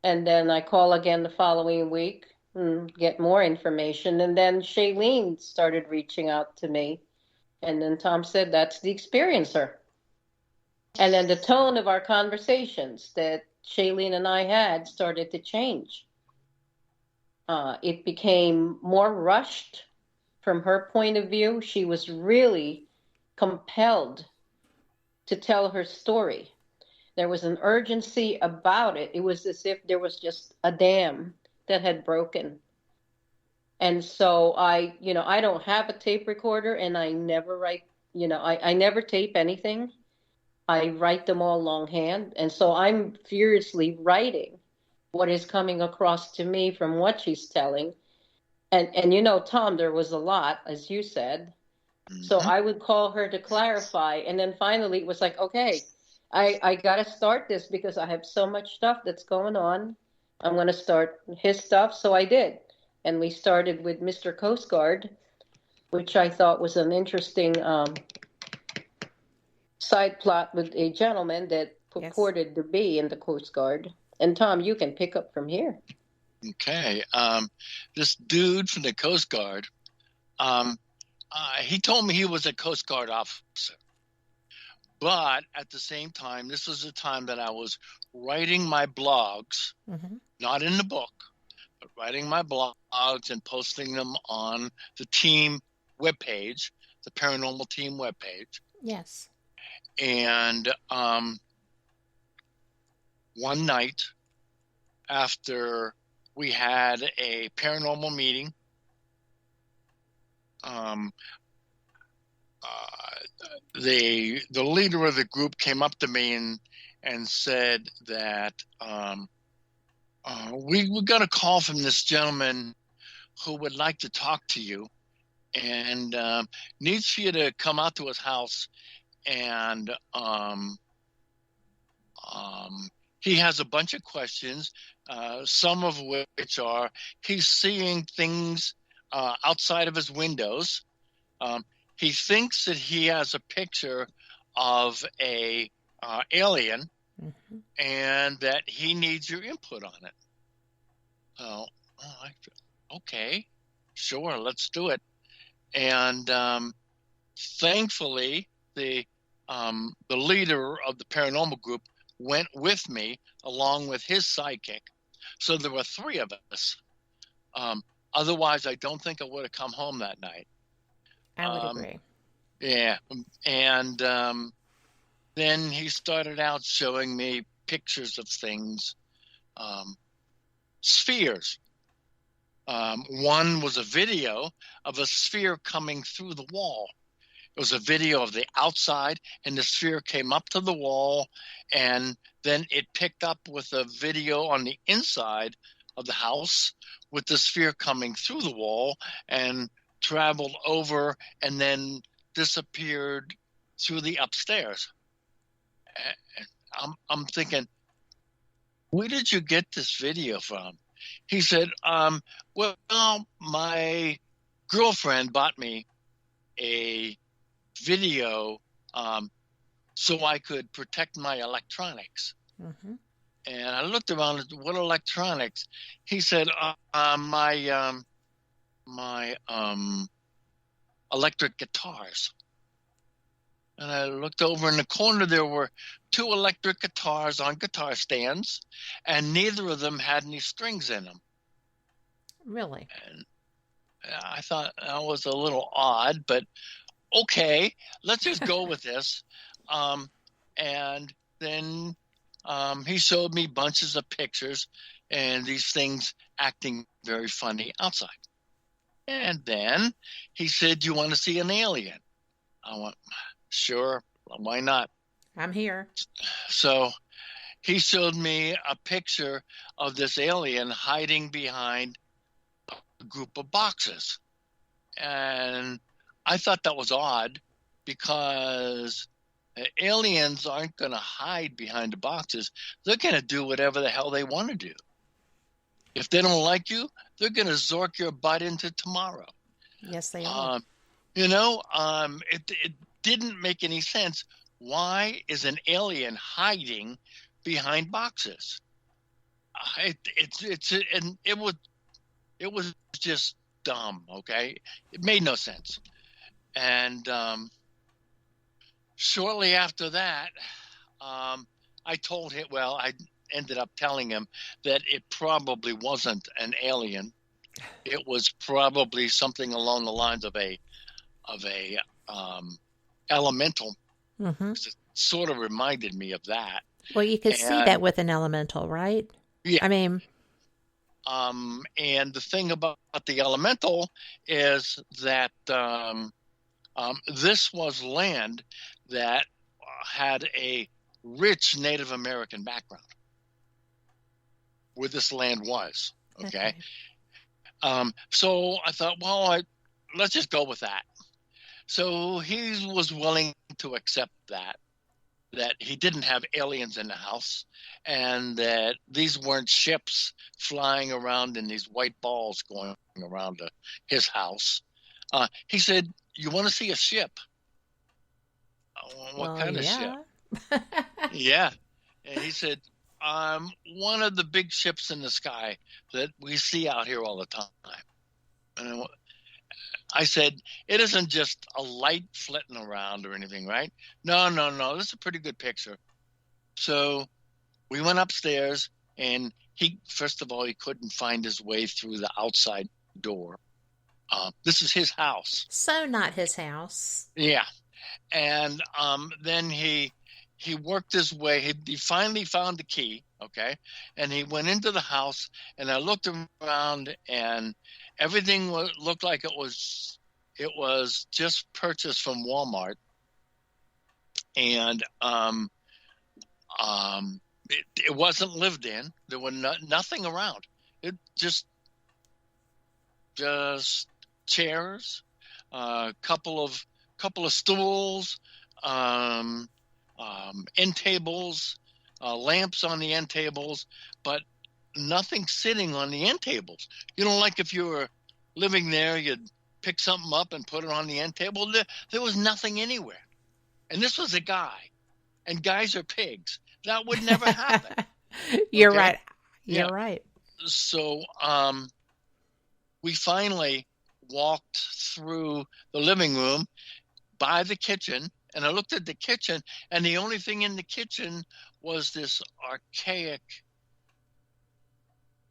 And then I call again the following week and get more information. And then Shailene started reaching out to me. And then Tom said, that's the Experiencer. And then the tone of our conversations that Shailene and I had started to change. It became more rushed from her point of view. She was really compelled to tell her story. There was an urgency about it. It was as if there was just a dam that had broken. And so I don't have a tape recorder, and I never write, I never tape anything. I write them all longhand. And so I'm furiously writing what is coming across to me from what she's telling. And Tom, there was a lot, as you said. So I would call her to clarify. And then finally it was like, okay, I got to start this because I have so much stuff that's going on. I'm going to start his stuff. So I did. And we started with Mr. Coast Guard, which I thought was an interesting side plot with a gentleman that purported to be in the Coast Guard. And Tom, you can pick up from here. Okay. This dude from the Coast Guard, he told me he was a Coast Guard officer. But at the same time, this was the time that I was writing my blogs, not in the book, but writing my blogs and posting them on the team webpage, the Paranormal Team webpage. Yes. And one night after we had a paranormal meeting, the leader of the group came up to me and said that we got a call from this gentleman who would like to talk to you and needs you to come out to his house, and he has a bunch of questions, some of which are he's seeing things outside of his windows. He thinks that he has a picture of a alien, and that he needs your input on it. Okay, sure, let's do it. And thankfully, the leader of the paranormal group went with me along with his sidekick. So there were three of us. Otherwise, I don't think I would have come home that night. I would agree. Yeah. And then he started out showing me pictures of things, spheres. One was a video of a sphere coming through the wall. It was a video of the outside, and the sphere came up to the wall, and then it picked up with a video on the inside of the house with the sphere coming through the wall and traveled over and then disappeared through the upstairs. I'm thinking, where did you get this video from? He said, well, my girlfriend bought me a video so I could protect my electronics. And I looked around at what electronics. He said, my electric guitars. And I looked over in the corner. There were two electric guitars on guitar stands, and neither of them had any strings in them. Really? And I thought that was a little odd, but okay, let's just go with this. And then he showed me bunches of pictures and these things acting very funny outside. And then he said, you want to see an alien? I went, sure, why not? I'm here. So he showed me a picture of this alien hiding behind a group of boxes. And I thought that was odd because aliens aren't going to hide behind the boxes. They're going to do whatever the hell they want to do. If they don't like you, they're going to zork your butt into tomorrow. Yes, they are. It didn't make any sense. Why is an alien hiding behind boxes? It was just dumb. Okay, it made no sense. And shortly after that, I told him. Well, I ended up telling him that it probably wasn't an alien. It was probably something along the lines of a elemental. Mm-hmm. It sort of reminded me of that. Well, you could see that with an elemental, right? Yeah. I mean, and the thing about the elemental is that this was land that had a rich Native American background. Where this land was, okay? So I thought, well, let's just go with that. So he was willing to accept that he didn't have aliens in the house, and that these weren't ships flying around in these white balls going around his house. He said, "You want to see a ship?" What kind of ship? Yeah. And he said, one of the big ships in the sky that we see out here all the time. And I said, it isn't just a light flitting around or anything, right? No. This is a pretty good picture. So we went upstairs, and first of all, he couldn't find his way through the outside door. This is his house. So not his house. Yeah. And then he worked his way. He finally found the key, okay? And he went into the house, and I looked around, and everything looked like it was just purchased from Walmart. And it wasn't lived in. There was nothing around. It just chairs, couple of stools, end tables, lamps on the end tables, but nothing sitting on the end tables. You know, like if you were living there, you'd pick something up and put it on the end table. There was nothing anywhere. And this was a guy. And guys are pigs. That would never happen. You're right. You're right. So we finally walked through the living room by the kitchen, and I looked at the kitchen, and the only thing in the kitchen was this archaic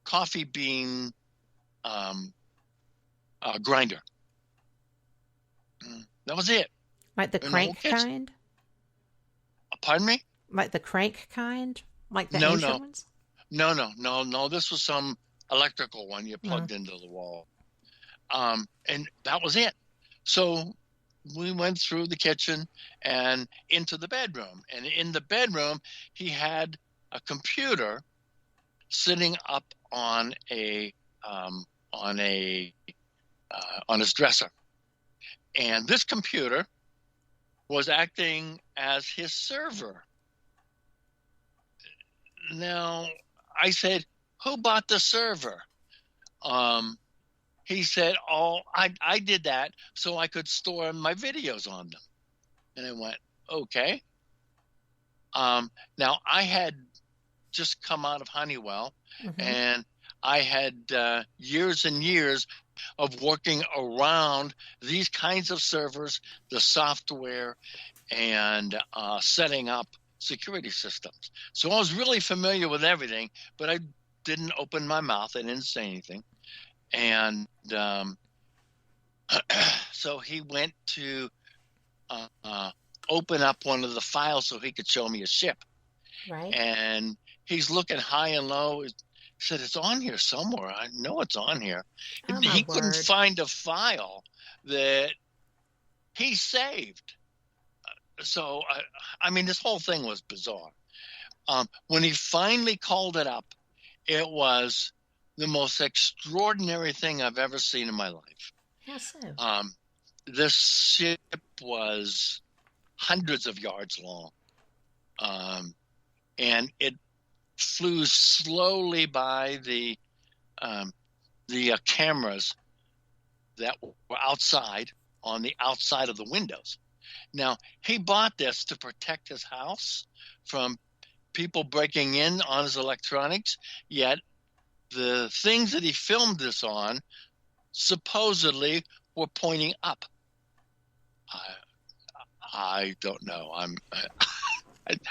coffee bean grinder. That was it. Like the crank kind? Pardon me? Like the crank kind? Like the ancient ones? No. This was some electrical one you plugged into the wall. And that was it. So we went through the kitchen and into the bedroom. And in the bedroom, he had a computer sitting up on his dresser. And this computer was acting as his server. Now, I said, who bought the server? He said, I did that so I could store my videos on them. And I went, okay. Now, I had just come out of Honeywell, and I had years and years of working around these kinds of servers, the software, and setting up security systems. So I was really familiar with everything, but I didn't open my mouth. I didn't say anything. And so he went to open up one of the files so he could show me a ship. Right. And he's looking high and low. He said, it's on here somewhere. I know it's on here. He couldn't find a file that he saved. So, I mean, this whole thing was bizarre. When he finally called it up, it was the most extraordinary thing I've ever seen in my life. How so? This ship was hundreds of yards long, and it flew slowly by the cameras that were outside, on the outside of the windows. Now, he bought this to protect his house from people breaking in on his electronics, yet the things that he filmed this on supposedly were pointing up. I don't know.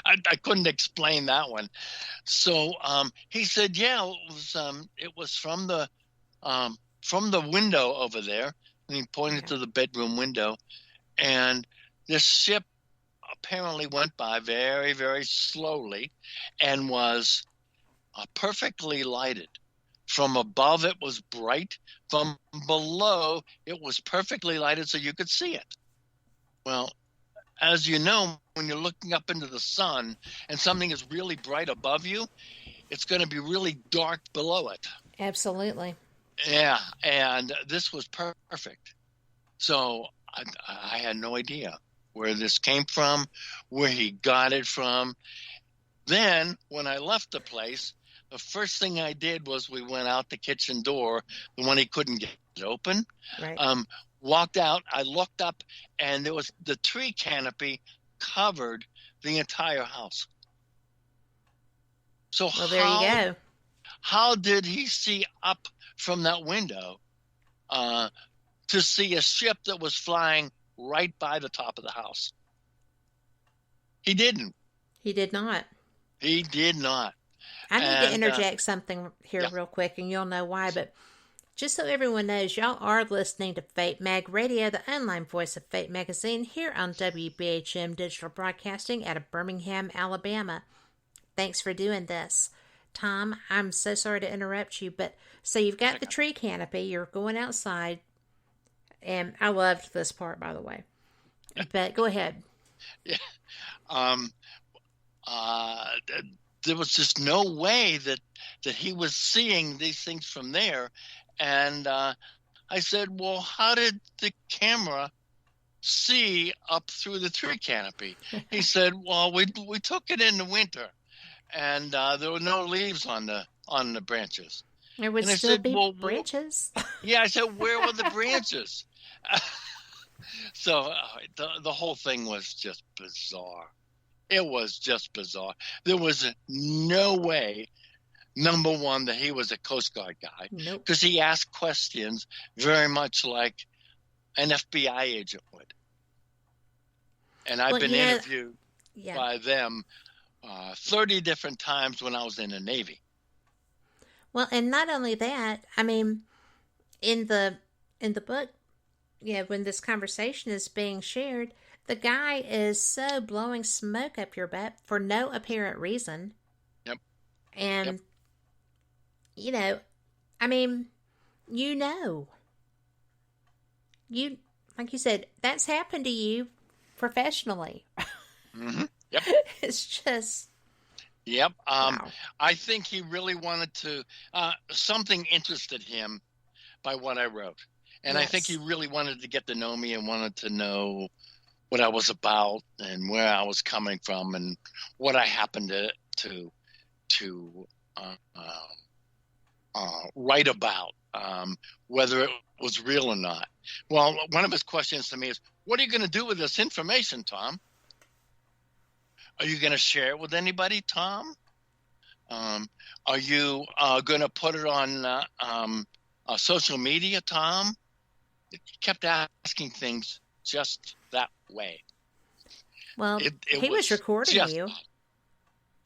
I couldn't explain that one. So he said, yeah, it was from the window over there, and he pointed to the bedroom window, and this ship apparently went by very, very slowly and was perfectly lighted. From above, it was bright. From below, it was perfectly lighted so you could see it. Well, as you know, when you're looking up into the sun and something is really bright above you, it's going to be really dark below it. Absolutely. Yeah, and this was perfect. So I had no idea where this came from, where he got it from. Then, when I left the place, the first thing I did was we went out the kitchen door, the one he couldn't get open. Right. Walked out, I looked up, and there was the tree canopy covered the entire house. So well, there you go. How did he see up from that window to see a ship that was flying right by the top of the house? He didn't. He did not. He did not. I need to interject something here real quick, and you'll know why, but just so everyone knows, y'all are listening to Fate Mag Radio, the online voice of Fate Magazine, here on WBHM Digital Broadcasting out of Birmingham, Alabama. Thanks for doing this. Tom, I'm so sorry to interrupt you, but so you've got the tree canopy, you're going outside, and I loved this part, by the way. But go ahead. Yeah. There was just no way that he was seeing these things from there. And I said, well, how did the camera see up through the tree canopy? He said, well, we took it in the winter, and there were no leaves on the branches. There would still be branches. Yeah, I said, where were the branches? So the whole thing was just bizarre. It was just bizarre. There was no way, number one, that he was a Coast Guard guy. Nope. Because he asked questions very much like an FBI agent would. And I've been interviewed by them 30 different times when I was in the Navy. Well, and not only that, I mean, in the book, when this conversation is being shared, the guy is so blowing smoke up your butt for no apparent reason. Yep. And, I mean, like you said, that's happened to you professionally. Mm-hmm. Yep. It's just. Yep. Wow. I think he really wanted to, something interested him by what I wrote. And yes. I think he really wanted to get to know me and wanted to know what I was about and where I was coming from and what I happened to write about, whether it was real or not. Well, one of his questions to me is, what are you going to do with this information, Tom? Are you going to share it with anybody, Tom? Are you going to put it on social media, Tom? He kept asking things just that way. Well, he was recording you.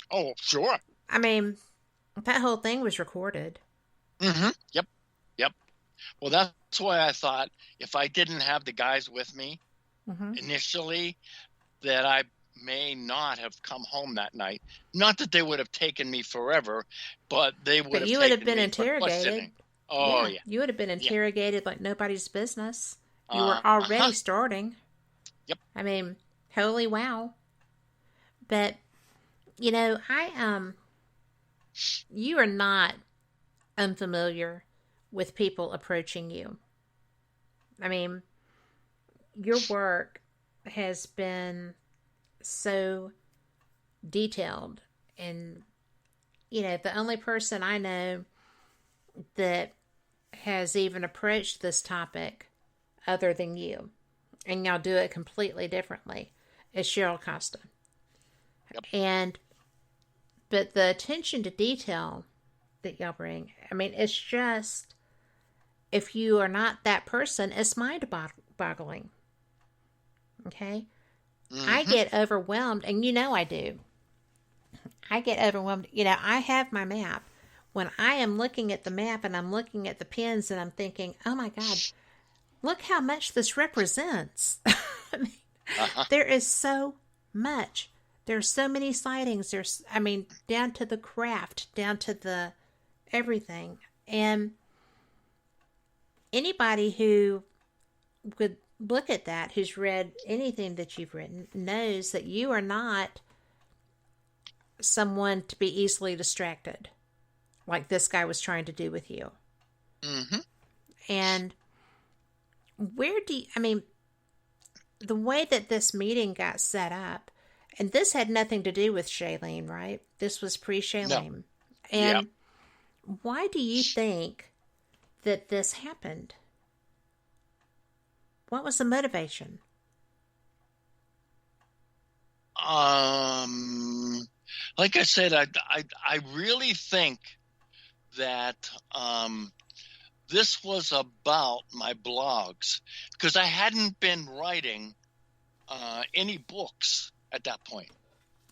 Oh, sure. I mean, that whole thing was recorded. Mm-hmm. Yep. Well, that's why I thought if I didn't have the guys with me initially, that I may not have come home that night. Not that they would have taken me forever, but they would have. But you would have been interrogated. Oh, yeah. You would have been interrogated like nobody's business. You were already starting. Yep. I mean, holy wow. But You know, you are not unfamiliar with people approaching you. I mean, your work has been so detailed, and the only person I know that has even approached this topic other than you, and y'all do it completely differently, is Cheryl Costa. Yep. But the attention to detail that y'all bring, I mean, it's just, if you are not that person, it's mind-boggling. Okay? Mm-hmm. I get overwhelmed, and I do. I get overwhelmed. I have my map. When I am looking at the map and I'm looking at the pins and I'm thinking, oh my God, look how much this represents. I mean, there is so much. There's so many sightings. Down to the craft, down to the everything. And anybody who would look at that, who's read anything that you've written, knows that you are not someone to be easily distracted, like this guy was trying to do with you. Mm-hmm. And the way that this meeting got set up, and this had nothing to do with Shailene, right? This was pre-Shailene. No. And why do you think that this happened? What was the motivation? Like I said, I really think that this was about my blogs, because I hadn't been writing any books at that point.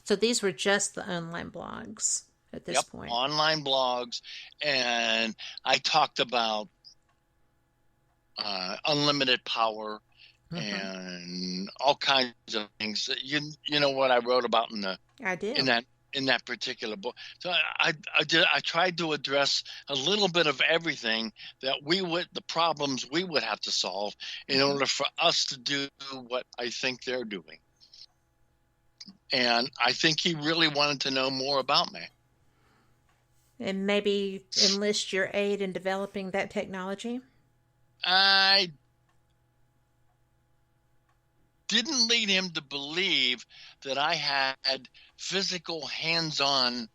So these were just the online blogs at this point. Online blogs, and I talked about unlimited power. Mm-hmm. And all kinds of things. You know what I wrote about in that particular book. So I tried to address a little bit of everything that the problems we would have to solve in mm-hmm. order for us to do what I think they're doing. And I think he really wanted to know more about me. And maybe enlist your aid in developing that technology? I didn't lead him to believe that I had physical hands-on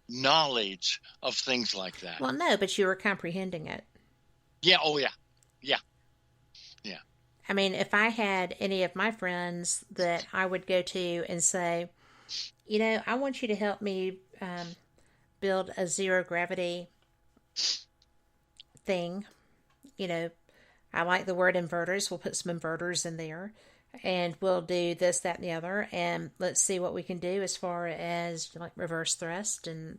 knowledge of things like that. Well, no, but you were comprehending it. Yeah, oh yeah. Yeah. Yeah. I mean, if I had any of my friends that I would go to and say, I want you to help me build a zero-gravity thing. I like the word inverters. We'll put some inverters in there. And we'll do this, that, and the other, and let's see what we can do as far as like reverse thrust. And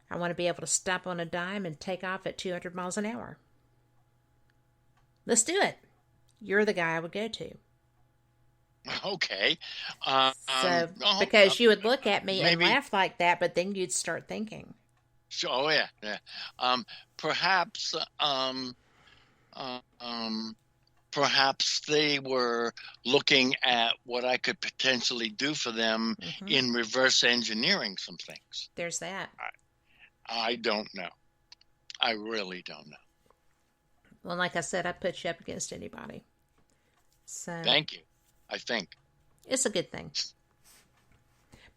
I want to be able to stop on a dime and take off at 200 miles an hour. Let's do it. You're the guy I would go to. Okay. Because you would look at me and laugh like that, but then you'd start thinking. Sure. Oh yeah. Perhaps they were looking at what I could potentially do for them mm-hmm. in reverse engineering some things. There's that. I don't know. I really don't know. Well, like I said, I put you up against anybody. So thank you. I think it's a good thing.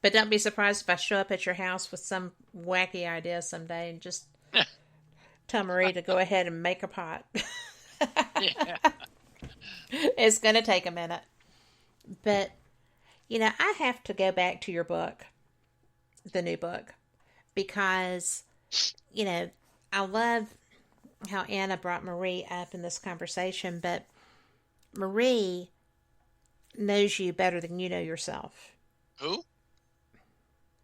But don't be surprised if I show up at your house with some wacky idea someday and just tell Marie to go ahead and make a pot. Yeah. It's going to take a minute. But, I have to go back to your book, the new book, because, I love how Anna brought Marie up in this conversation, but Marie knows you better than you know yourself. Who?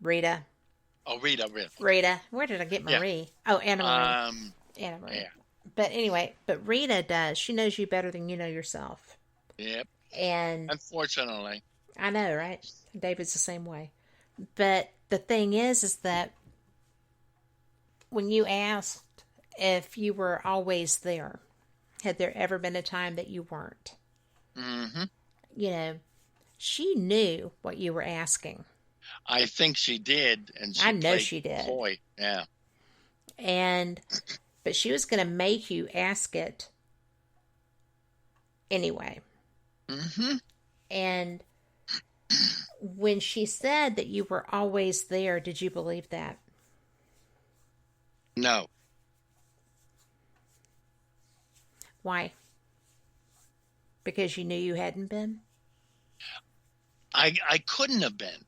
Rita. Oh, Rita. Rita. Where did I get Marie? Yeah. Oh, Anna Marie. Anna Marie. Yeah. But anyway, Rita does. She knows you better than you know yourself. Yep. And unfortunately. I know, right? David's the same way. But the thing is that when you asked if you were always there, had there ever been a time that you weren't? Mm-hmm. She knew what you were asking. I think she did, and I know she did. Coy. Yeah. But she was going to make you ask it anyway. Mm-hmm. And when she said that you were always there, did you believe that? No. Why? Because you knew you hadn't been? I couldn't have been,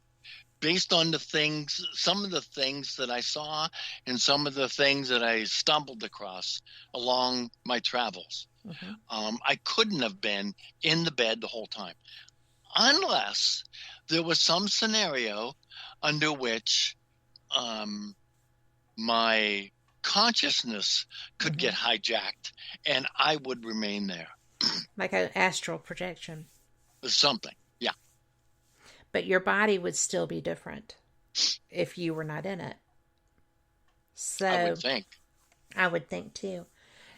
based on some of the things that I saw and some of the things that I stumbled across along my travels. Mm-hmm. I couldn't have been in the bed the whole time, unless there was some scenario under which my consciousness could get hijacked and I would remain there. Like an astral projection. Something, yeah. But your body would still be different if you were not in it. So I would think. I would think too.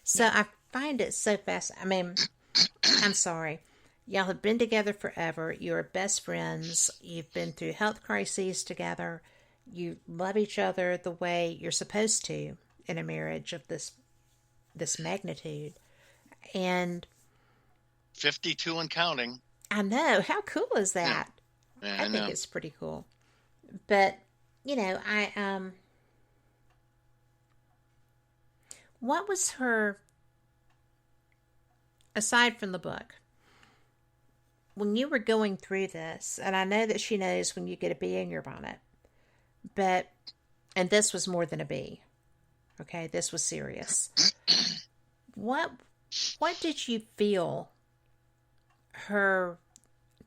So I find it so fascinating. I mean, I'm sorry. Y'all have been together forever. You're best friends. You've been through health crises together. You love each other the way you're supposed to in a marriage of this magnitude. And 52 and counting. I know. How cool is that? Yeah, I think it's pretty cool. But, you know, what was her, aside from the book, when you were going through this, and I know that she knows when you get a bee in your bonnet, and this was more than a bee, okay? This was serious. What did you feel her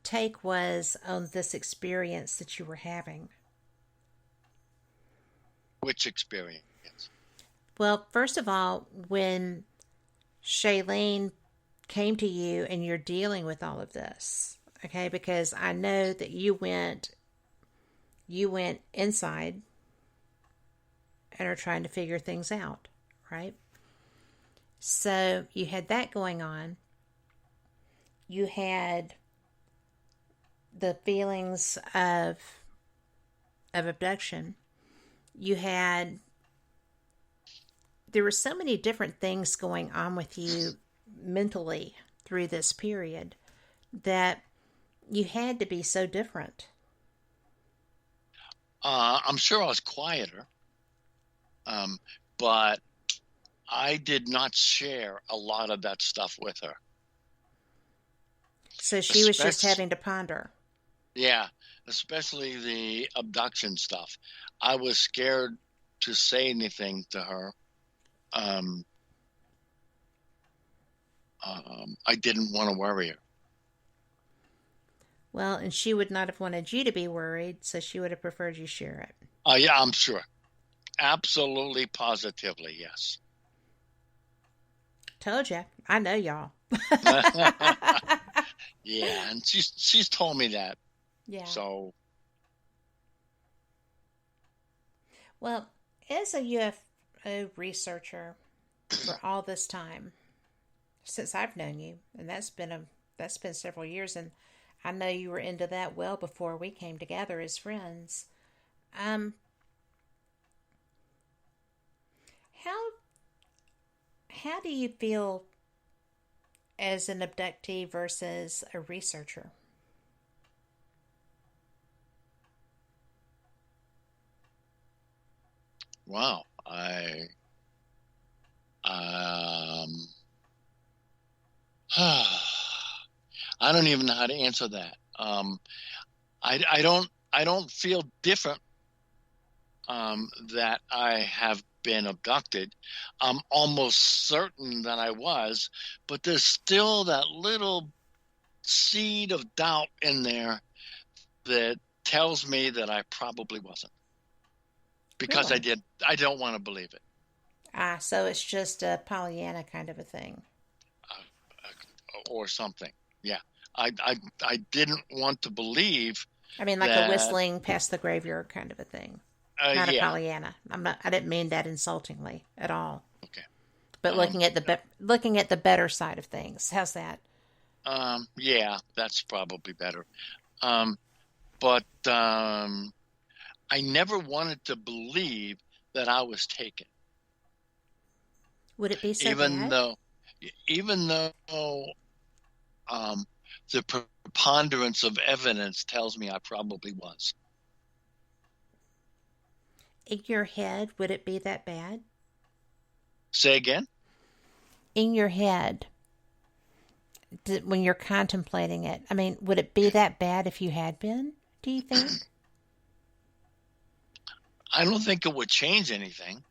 take was on this experience that you were having? Which experience? Well, first of all, when Shailene came to you and you're dealing with all of this, okay, because I know that you went inside and are trying to figure things out, right? So you had that going on. You had the feelings of abduction. There were so many different things going on with you mentally through this period that you had to be so different. I'm sure I was quieter, but I did not share a lot of that stuff with her. So she was just having to ponder. Yeah, especially the abduction stuff. I was scared to say anything to her. I didn't want to worry her. Well, and she would not have wanted you to be worried, so she would have preferred you share it. Yeah, I'm sure. Absolutely, positively, yes. Told you. I know y'all. Yeah, and she's told me that. Yeah. So. Well, as a UFO researcher for all this time, since I've known you, and that's been several years, and I know you were into that well before we came together as friends. How do you feel as an abductee versus a researcher? Wow, I don't even know how to answer that. I don't feel different that I have been abducted. I'm almost certain that I was, but there's still that little seed of doubt in there that tells me that I probably wasn't. Because Really? I don't want to believe it. So it's just a Pollyanna kind of a thing. Or something. Yeah. I didn't want to believe. I mean, like a whistling past the graveyard kind of a thing. Not a Pollyanna. I didn't mean that insultingly at all. Okay. But looking at the better side of things. How's that? Yeah, that's probably better. But I never wanted to believe that I was taken. Would it be so even bad? Even though the preponderance of evidence tells me I probably was. In your head, would it be that bad? Say again? In your head, when you're contemplating it, I mean, would it be that bad if you had been, do you think? I don't think it would change anything.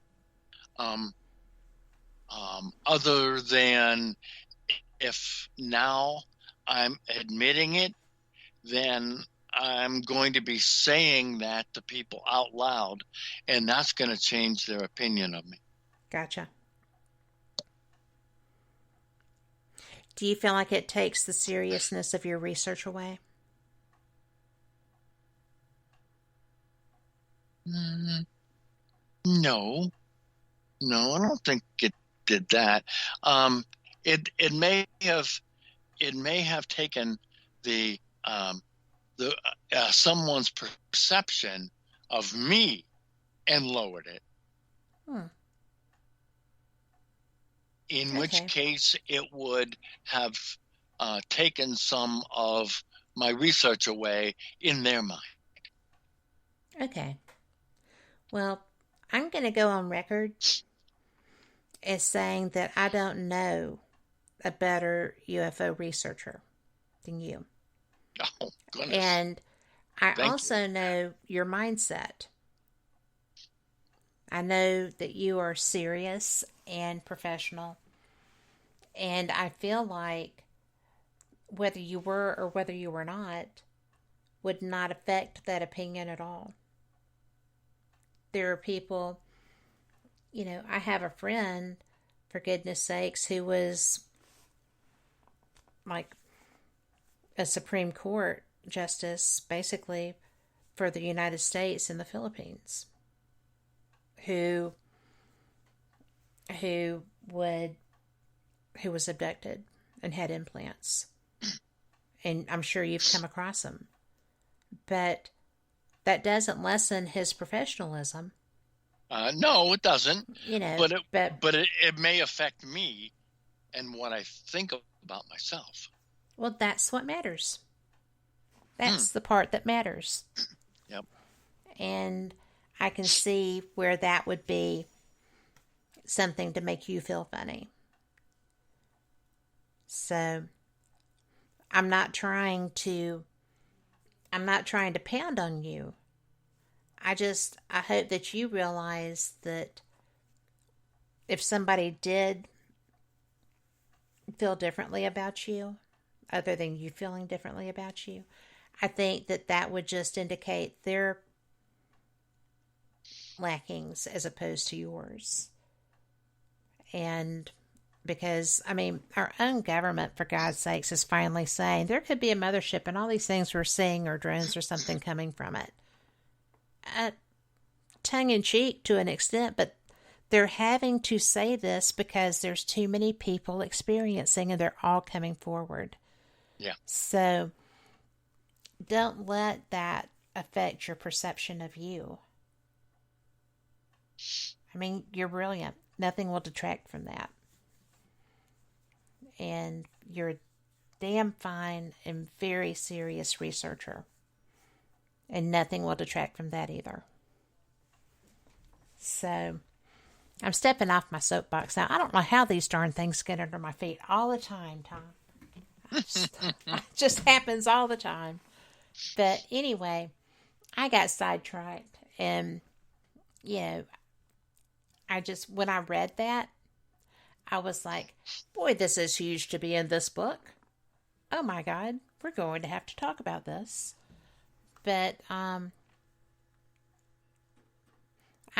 Other than if now I'm admitting it, then I'm going to be saying that to people out loud, and that's going to change their opinion of me. Gotcha. Do you feel like it takes the seriousness of your research away? No, I don't think it did that. It may have taken the someone's perception of me and lowered it. In which case it would have taken some of my research away in their mind. Okay. Well, I'm going to go on record as saying that I don't know a better UFO researcher than you. Oh, goodness. And I also know your mindset. I know that you are serious and professional. And I feel like whether you were or whether you were not would not affect that opinion at all. There are people, I have a friend, for goodness sakes, who was like a Supreme Court justice, basically, for the United States and the Philippines, who was abducted and had implants. And I'm sure you've come across him. But that doesn't lessen his professionalism. No, it doesn't. But it may affect me and what I think about myself. Well, that's what matters. That's the part that matters. Yep. And I can see where that would be something to make you feel funny. So I'm not trying to pound on you. I hope that you realize that if somebody did feel differently about you, other than you feeling differently about you, I think that would just indicate their lackings as opposed to yours. And because, our own government, for God's sakes, is finally saying there could be a mothership and all these things we're seeing are drones or something coming from it. Tongue-in-cheek to an extent, but they're having to say this because there's too many people experiencing and they're all coming forward. Yeah. So don't let that affect your perception of you. You're brilliant. Nothing will detract from that. And you're a damn fine and very serious researcher. And nothing will detract from that either. So, I'm stepping off my soapbox now. I don't know how these darn things get under my feet all the time, Tom. It just happens all the time. But anyway, I got sidetracked. And, when I read that, I was like, boy, this is huge to be in this book. Oh my God, we're going to have to talk about this. But I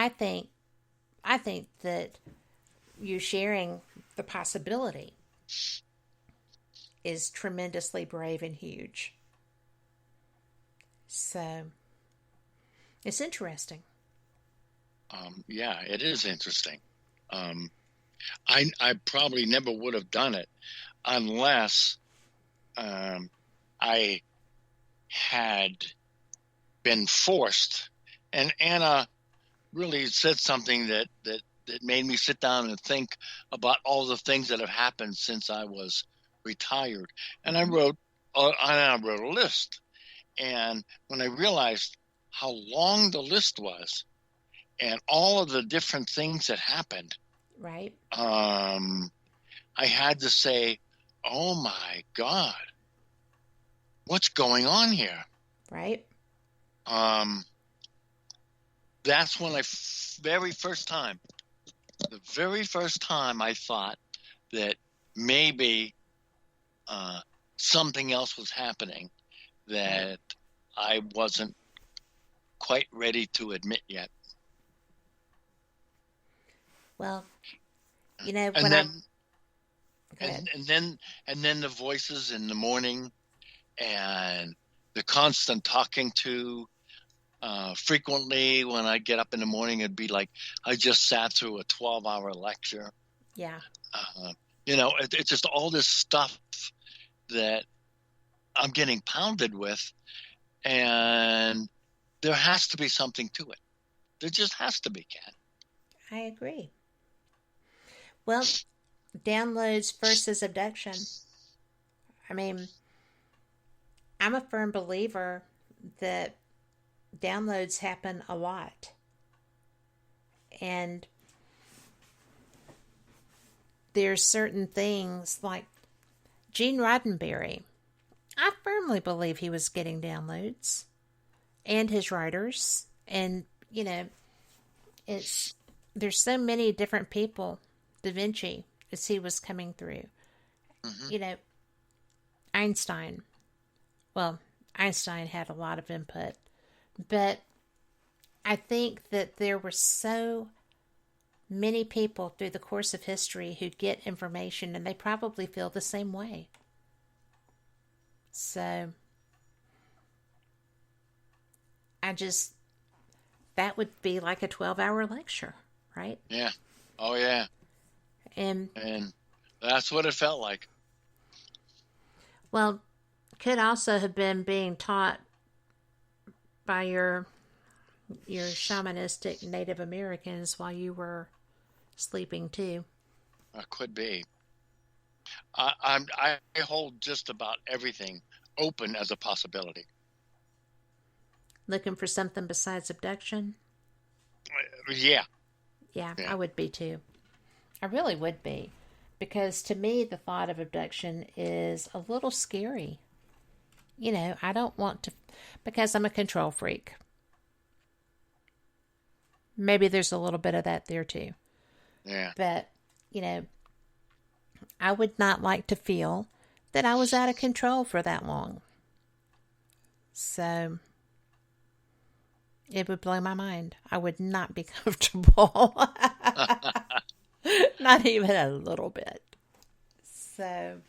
think that you sharing the possibility is tremendously brave and huge. So it's interesting. Yeah, it is interesting. I probably never would have done it unless I had been forced And Anna really said something that made me sit down and think about all the things that have happened since I was retired. And I wrote a list. And when I realized how long the list was and all of the different things that happened, right, I had to say, oh my God, what's going on here? Right. That's when the very first time I thought that maybe something else was happening that I wasn't quite ready to admit yet. Well, when and then the voices in the morning and the constant talking to. Frequently when I get up in the morning, it'd be like I just sat through a 12-hour lecture. Yeah. It's just all this stuff that I'm getting pounded with, and there has to be something to it. There just has to be, Kat. I agree. Well, downloads versus abduction. I mean, I'm a firm believer that downloads happen a lot. And there's certain things like Gene Roddenberry. I firmly believe he was getting downloads, and his writers. And, there's so many different people. Da Vinci, as he was coming through. Mm-hmm. Einstein. Well, Einstein had a lot of input. But I think that there were so many people through the course of history who get information, and they probably feel the same way. So, that would be like a 12-hour lecture, right? Yeah. Oh, yeah. And that's what it felt like. Well, could also have been being taught by your shamanistic Native Americans while you were sleeping too. Could be. I hold just about everything open as a possibility. Looking for something besides abduction? Yeah, I would be too. I really would be. Because to me, the thought of abduction is a little scary. I don't want to, because I'm a control freak. Maybe there's a little bit of that there too. Yeah. But, I would not like to feel that I was out of control for that long. So, it would blow my mind. I would not be comfortable. Not even a little bit. So,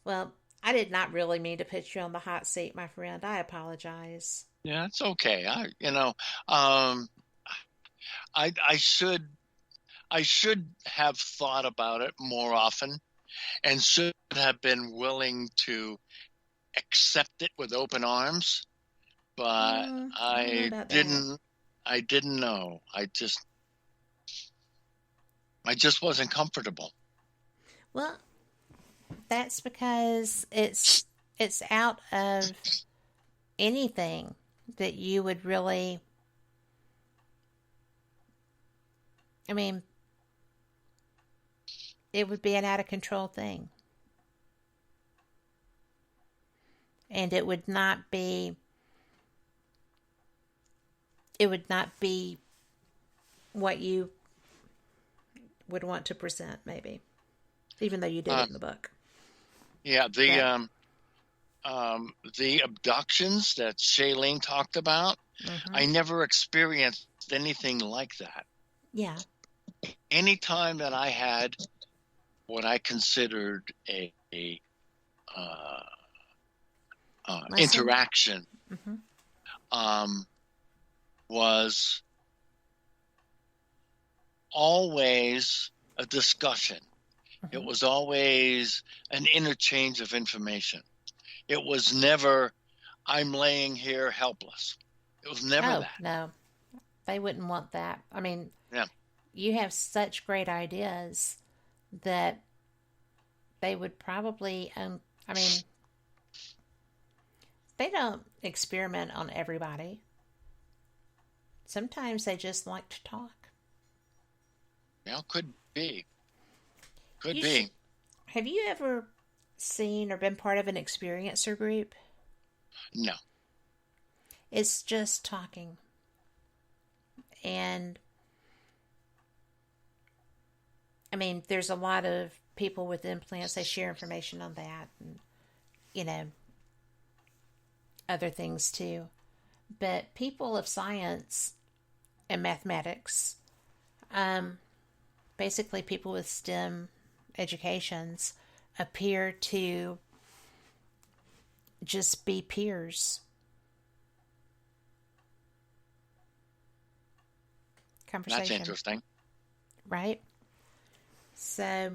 well, I did not really mean to put you on the hot seat, my friend. I apologize. Yeah, it's okay. I should have thought about it more often, and should have been willing to accept it with open arms. But I didn't know. I just wasn't comfortable. Well, that's because it's out of anything that you would really, it would be an out of control thing. And it would not be what you would want to present, maybe, even though you did it in the book. Yeah, the abductions that Shailene talked about, mm-hmm. I never experienced anything like that. Yeah. Anytime that I had what I considered a interaction, mm-hmm. Was always a discussion. Mm-hmm. It was always an interchange of information. It was never, I'm laying here helpless. It was never that. No, they wouldn't want that. I mean, Yeah. you have such great ideas that they would probably, I mean, they don't experiment on everybody. Sometimes they just like to talk. Well, could be. Could be. Have you ever seen or been part of an experiencer group? No. It's just talking. And I mean, there's a lot of people with implants. They share information on that and, other things too. But people of science and mathematics, basically people with STEM educations, appear to just be peers. Conversation. That's interesting. Right? So,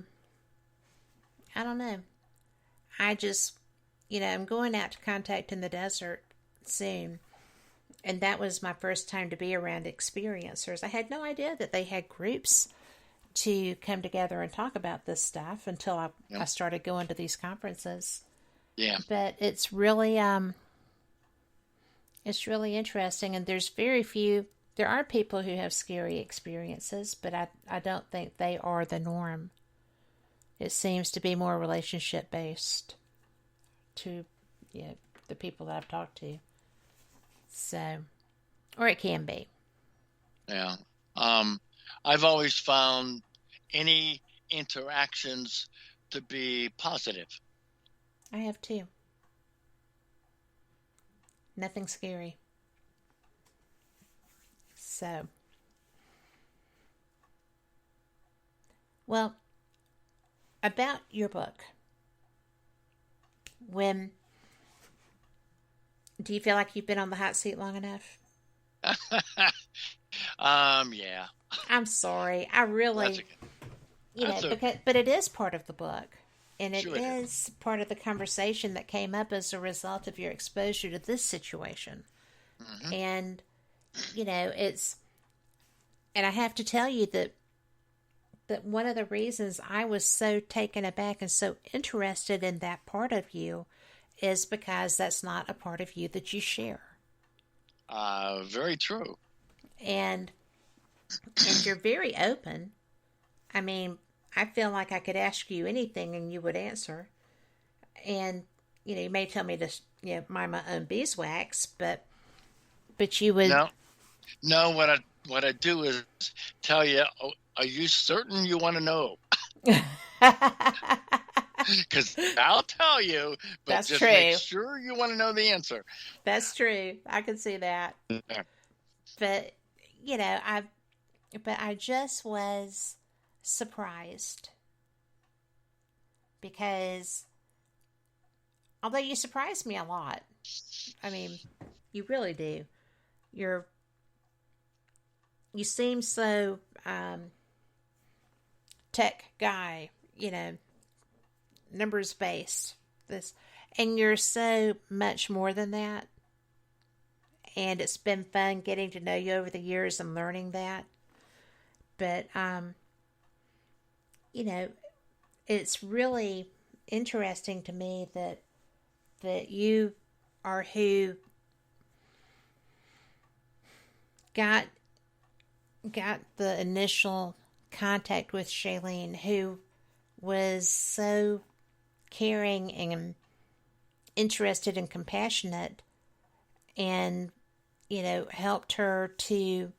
I don't know. I just, I'm going out to Contact in the Desert soon. And that was my first time to be around experiencers. I had no idea that they had groups to come together and talk about this stuff until I started going to these conferences. Yeah. But it's really interesting. And there's very few. There are people who have scary experiences, but I don't think they are the norm. It seems to be more relationship based to the people that I've talked to. So, or it can be. Yeah. I've always found any interactions to be positive. I have too. Nothing scary. So, well, about your book, do you feel like you've been on the hot seat long enough? Yeah. I'm sorry. I really, but it is part of the book. And it is part of the conversation that came up as a result of your exposure to this situation. Mm-hmm. And, and I have to tell you that one of the reasons I was so taken aback and so interested in that part of you is because that's not a part of you that you share. Very true. And you're very open. I mean, I feel like I could ask you anything and you would answer. And, you may tell me to, mind my own beeswax, but you would. No, what I do is tell you, are you certain you want to know? Because I'll tell you, but that's just true. Make sure you want to know the answer. That's true. I can see that. Yeah. But, I just was surprised because although you surprised me a lot, I mean, you really do. You seem so tech guy, numbers based. And you're so much more than that. And it's been fun getting to know you over the years and learning that. But it's really interesting to me that you are who got the initial contact with Shailene, who was so caring and interested and compassionate, and helped her to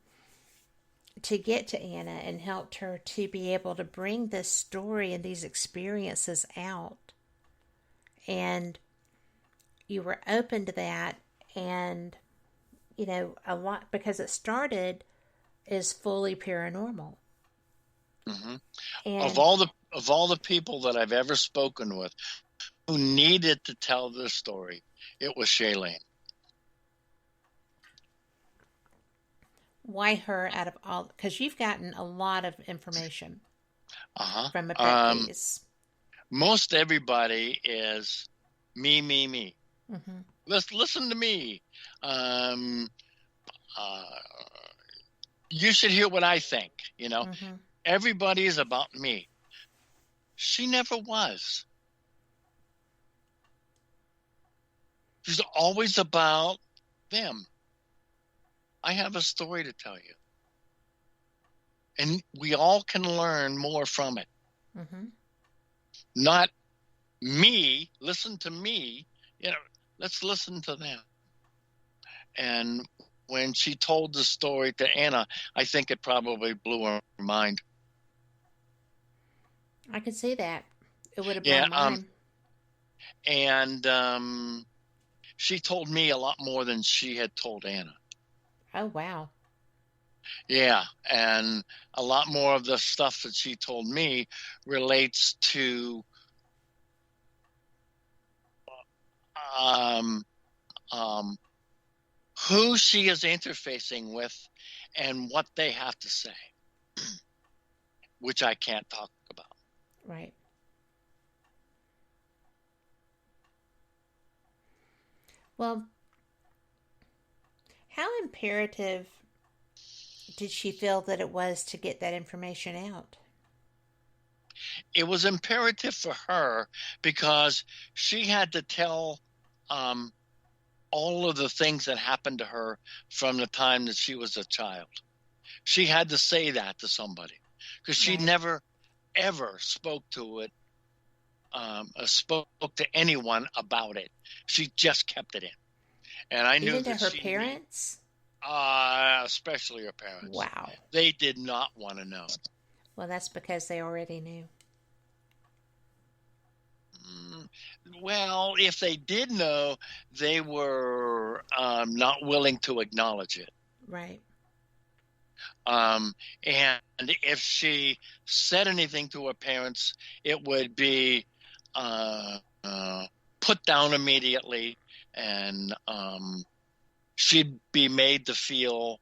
get to Anna and helped her to be able to bring this story and these experiences out. And you were open to that, and a lot, because it started as fully paranormal. Mm-hmm. And of all the people that I've ever spoken with who needed to tell this story, it was Shailene. Why her out of all? Because you've gotten a lot of information from abductees. Most everybody is me. Mm-hmm. Listen to me. you should hear what I think. Everybody is about me. She never was. She's always about them. I have a story to tell you. And we all can learn more from it. Not me, listen to me, let's listen to them. And when she told the story to Anna, I think it probably blew her mind. I could see that. It would have blown mine. And she told me a lot more than she had told Anna. Oh, wow. Yeah, and a lot more of the stuff that she told me relates to who she is interfacing with and what they have to say, which I can't talk about. Right. Well, how imperative did she feel that it was to get that information out? It was imperative for her because she had to tell all of the things that happened to her from the time that she was a child. She had to say that to somebody because she never, ever spoke to it, spoke to anyone about it. She just kept it in. And I knew even that to her parents? Especially her parents. Wow. They did not want to know. Well, that's because they already knew. Well, if they did know, they were not willing to acknowledge it. Right. And if she said anything to her parents, it would be put down immediately, and she'd be made to feel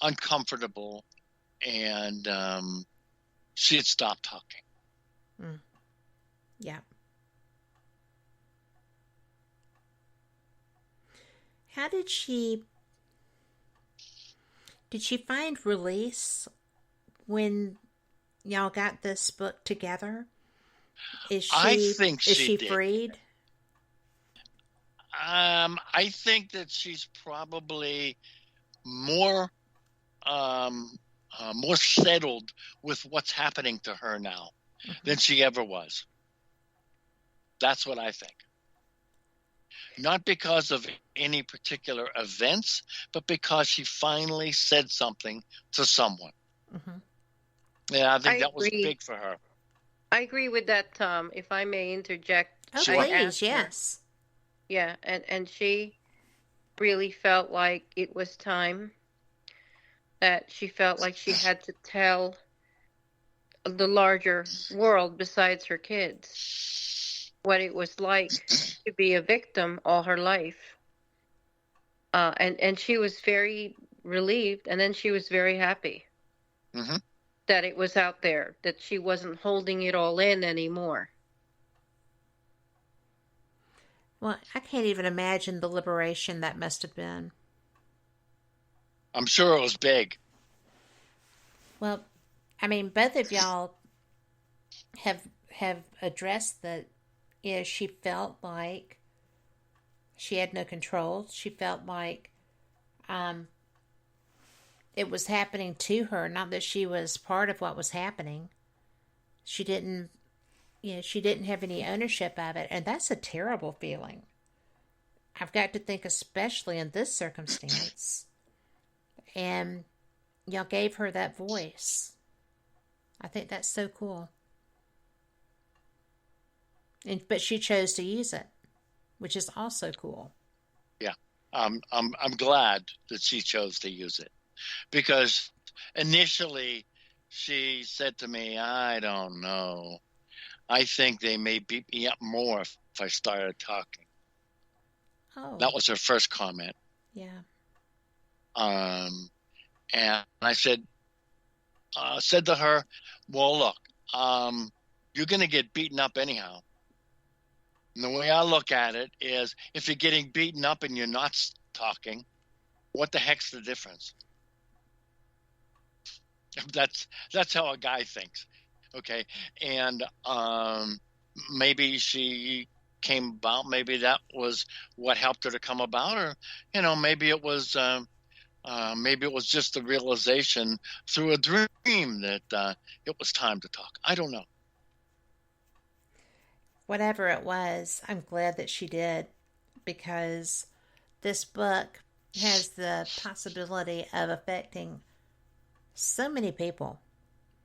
uncomfortable, and she'd stop talking. Yeah. How did she find release when y'all got this book together? Is she freed? I think that she's probably more settled with what's happening to her now than she ever was. That's what I think. Not because of any particular events, but because she finally said something to someone. Yeah, I think that was big for her. I agree with that, Tom. If I may interject. Oh, please, yes. Yeah, and she really felt like it was time, that she felt like she had to tell the larger world besides her kids what it was like to be a victim all her life. And she was very relieved, and then she was very happy that it was out there, that she wasn't holding it all in anymore. Well, I can't even imagine the liberation that must have been. I'm sure it was big. Well, I mean, both of y'all have addressed that. She felt like she had no control. She felt like it was happening to her, not that she was part of what was happening. She didn't have any ownership of it, and that's a terrible feeling. I've got to think, especially in this circumstance. And y'all gave her that voice. I think that's so cool. But she chose to use it, which is also cool. Yeah, I'm glad that she chose to use it, because initially she said to me, "I don't know. I think they may beat me up more if I started talking." Oh, that was her first comment. Yeah. And I said to her, "Well, look, you're going to get beaten up anyhow. And the way I look at it is, if you're getting beaten up and you're not talking, what the heck's the difference? That's how a guy thinks. Okay. And maybe she came about, maybe that was what helped her to come about, or maybe it was just the realization through a dream that it was time to talk. I don't know. Whatever it was, I'm glad that she did, because this book has the possibility of affecting so many people.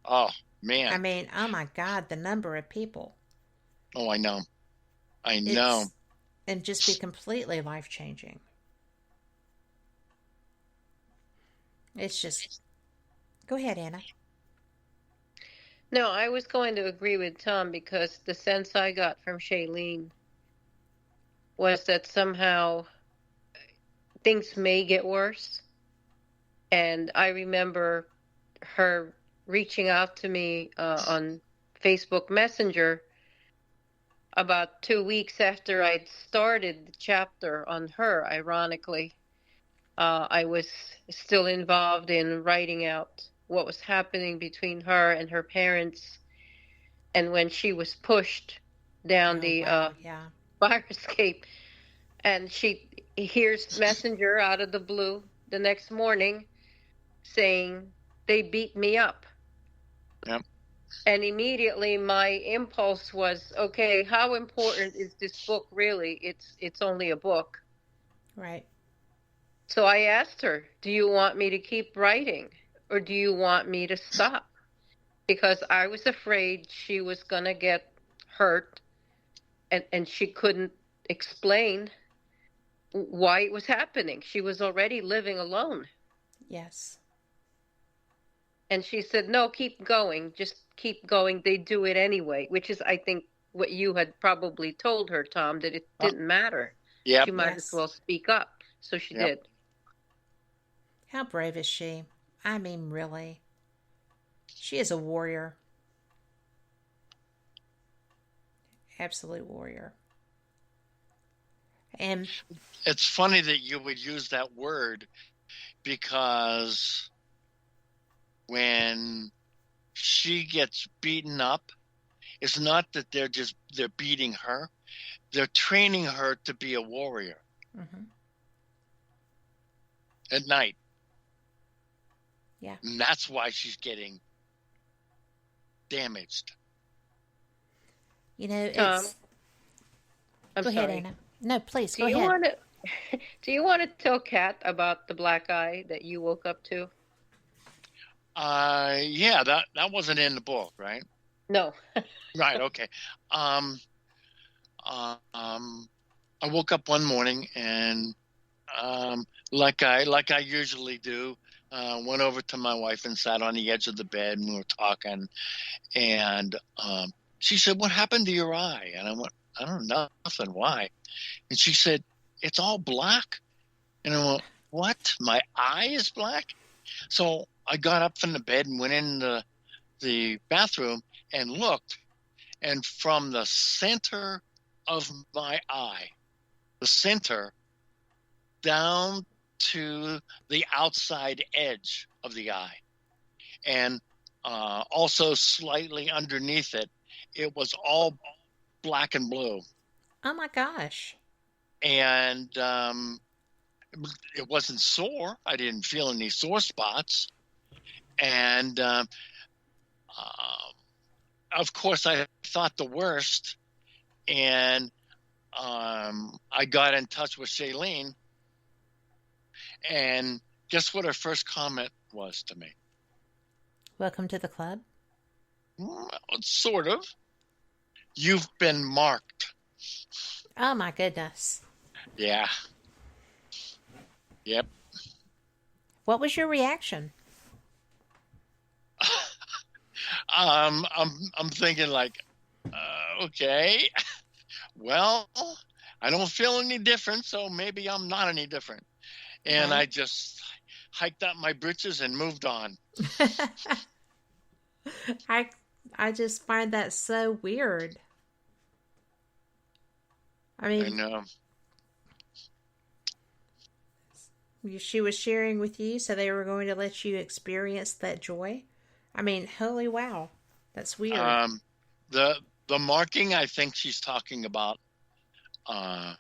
Oh, man. I mean, oh my God, the number of people. Oh, I know. I know. And just be completely life-changing. It's just... Go ahead, Anna. No, I was going to agree with Tom, because the sense I got from Shailene was that somehow things may get worse. And I remember her reaching out to me on Facebook Messenger about 2 weeks after I'd started the chapter on her, ironically. I was still involved in writing out what was happening between her and her parents, and when she was pushed down the fire escape, and she hears Messenger out of the blue the next morning saying, "They beat me up." Yep. And immediately my impulse was, okay, how important is this book really? It's only a book. Right. So I asked her, do you want me to keep writing, or do you want me to stop? Because I was afraid she was going to get hurt, and she couldn't explain why it was happening. She was already living alone. Yes. And she said, no, keep going. Just keep going. They do it anyway, which is, I think, what you had probably told her, Tom, that it didn't matter. Yep. She might as well speak up. So she did. How brave is she? I mean, really. She is a warrior. Absolute warrior. And it's funny that you would use that word, because when she gets beaten up, it's not that they're beating her. They're training her to be a warrior. Mm-hmm. At night. Yeah. And that's why she's getting damaged. It's... I'm go sorry. ahead, Anna. No, please, go ahead. Do you want to tell Kat about the black eye that you woke up to? Yeah, that wasn't in the book, right? No. Right, okay. I woke up one morning and like I usually do, went over to my wife and sat on the edge of the bed, and we were talking, and she said, "What happened to your eye?" And I went, "I don't know, nothing. Why?" And she said, "It's all black." And I went, "What? My eye is black?" So I got up from the bed and went in the bathroom and looked, and from the center of my eye, the center, down to the outside edge of the eye, and also slightly underneath it, it was all black and blue. Oh my gosh. And it wasn't sore. I didn't feel any sore spots. And of course, I thought the worst. And I got in touch with Shailene. And guess what her first comment was to me? Welcome to the club. Well, sort of. You've been marked. Oh my goodness. Yeah. Yep. What was your reaction? I'm thinking like, okay, well, I don't feel any different, so maybe I'm not any different. And right. I just hiked up my britches and moved on. I just find that so weird. I mean, I know. she was sharing with you, so they were going to let you experience that joy. I mean, holy wow, that's weird. The marking, I think she's talking about a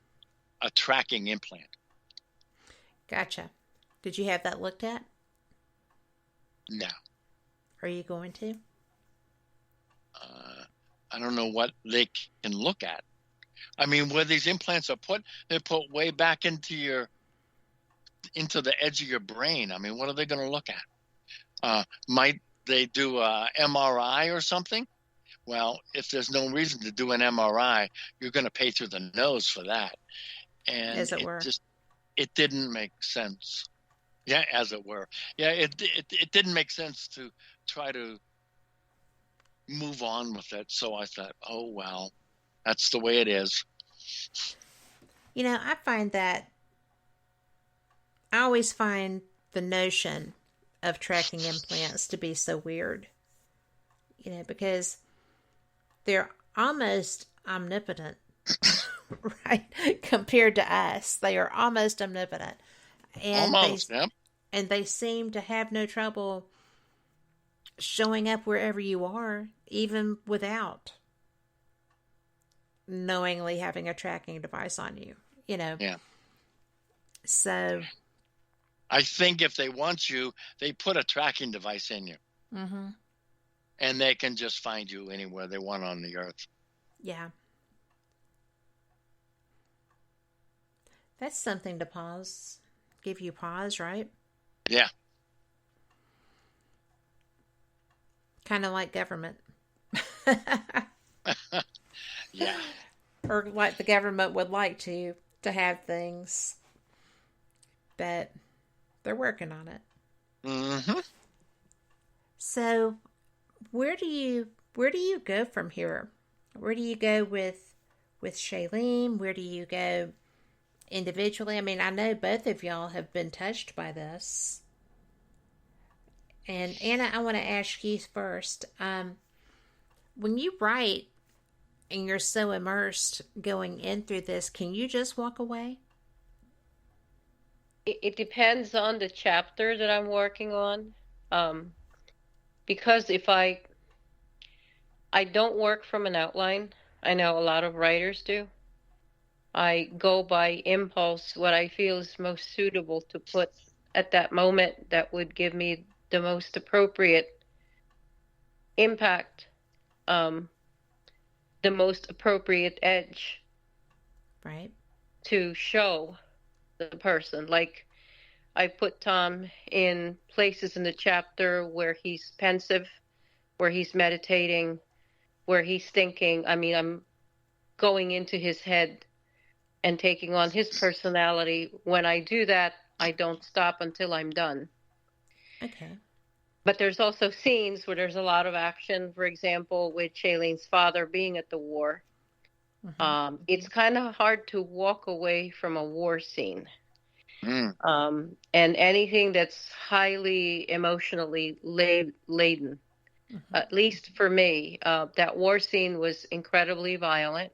tracking implant. Gotcha. Did you have that looked at? No. Are you going to? I don't know what they can look at. I mean, where these implants are put, they're put way back into the edge of your brain. I mean, what are they going to look at? Might they do a MRI or something? Well, if there's no reason to do an MRI, you're going to pay through the nose for that. And as it were. It didn't make sense. Yeah, as it were. Yeah, it didn't make sense to try to move on with it. So I thought, oh, well, that's the way it is. You know, I always find the notion of tracking implants to be so weird. You know, because they're almost omnipotent, right? Compared to us, they are almost omnipotent. And and they seem to have no trouble showing up wherever you are, even without knowingly having a tracking device on you, you know? Yeah. So I think if they want you, they put a tracking device in you. Mm-hmm. And they can just find you anywhere they want on the earth. Yeah. That's something to pause. Give you pause, right? Yeah. Kind of like government. Yeah. Or like the government would like to have things. But they're working on it. Mm-hmm. So where do you go from here? Where do you go with Shailene? Where do you go individually? I mean, I know both of y'all have been touched by this. And Anna, I want to ask you first. When you write and you're so immersed going in through this, can you just walk away? It depends on the chapter that I'm working on. Because if I don't work from an outline. I know a lot of writers do. I go by impulse, what I feel is most suitable to put at that moment that would give me the most appropriate impact, the most appropriate edge. Right. To show the person. Like, I put Tom in places in the chapter where he's pensive, where he's meditating, where he's thinking. I mean, I'm going into his head and taking on his personality. When I do that, I don't stop until I'm done. Okay. But there's also scenes where there's a lot of action, for example, with Shailene's father being at the war. Mm-hmm. It's kind of hard to walk away from a war scene. And anything that's highly emotionally laden. Mm-hmm. At least for me, that war scene was incredibly violent.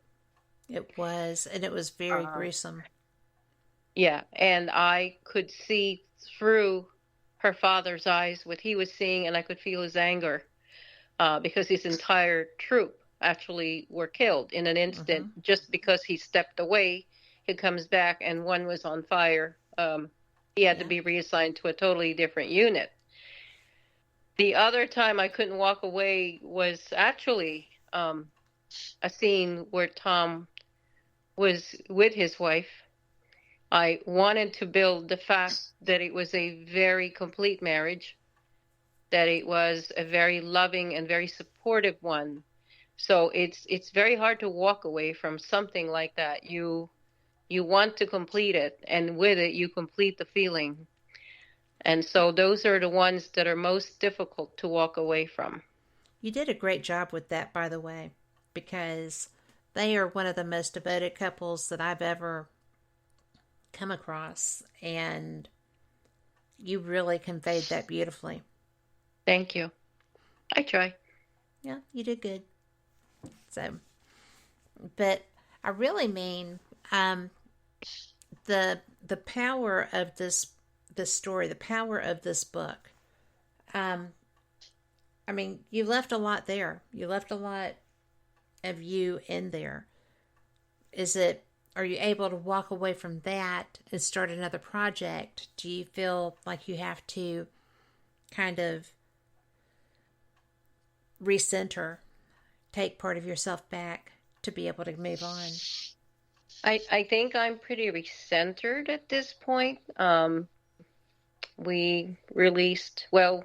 It was, and it was very gruesome. Yeah, and I could see through her father's eyes what he was seeing, and I could feel his anger because his entire troop actually were killed in an instant. Mm-hmm. Just because he stepped away. He comes back, and one was on fire. He had to be reassigned to a totally different unit. The other time I couldn't walk away was actually a scene where Tom was with his wife. I wanted to build the fact that it was a very complete marriage, that it was a very loving and very supportive one. So it's very hard to walk away from something like that. You want to complete it, and with it, you complete the feeling. And so those are the ones that are most difficult to walk away from. You did a great job with that, by the way, because they are one of the most devoted couples that I've ever come across, and you really conveyed that beautifully. Thank you. I try. Yeah, you did good. So, but I really mean the power of this story, the power of this book. I mean, you left a lot there. You left a lot of you in there. Are you able to walk away from that and start another project? Do you feel like you have to kind of recenter, take part of yourself back to be able to move on? I think I'm pretty recentered at this point. We released, well,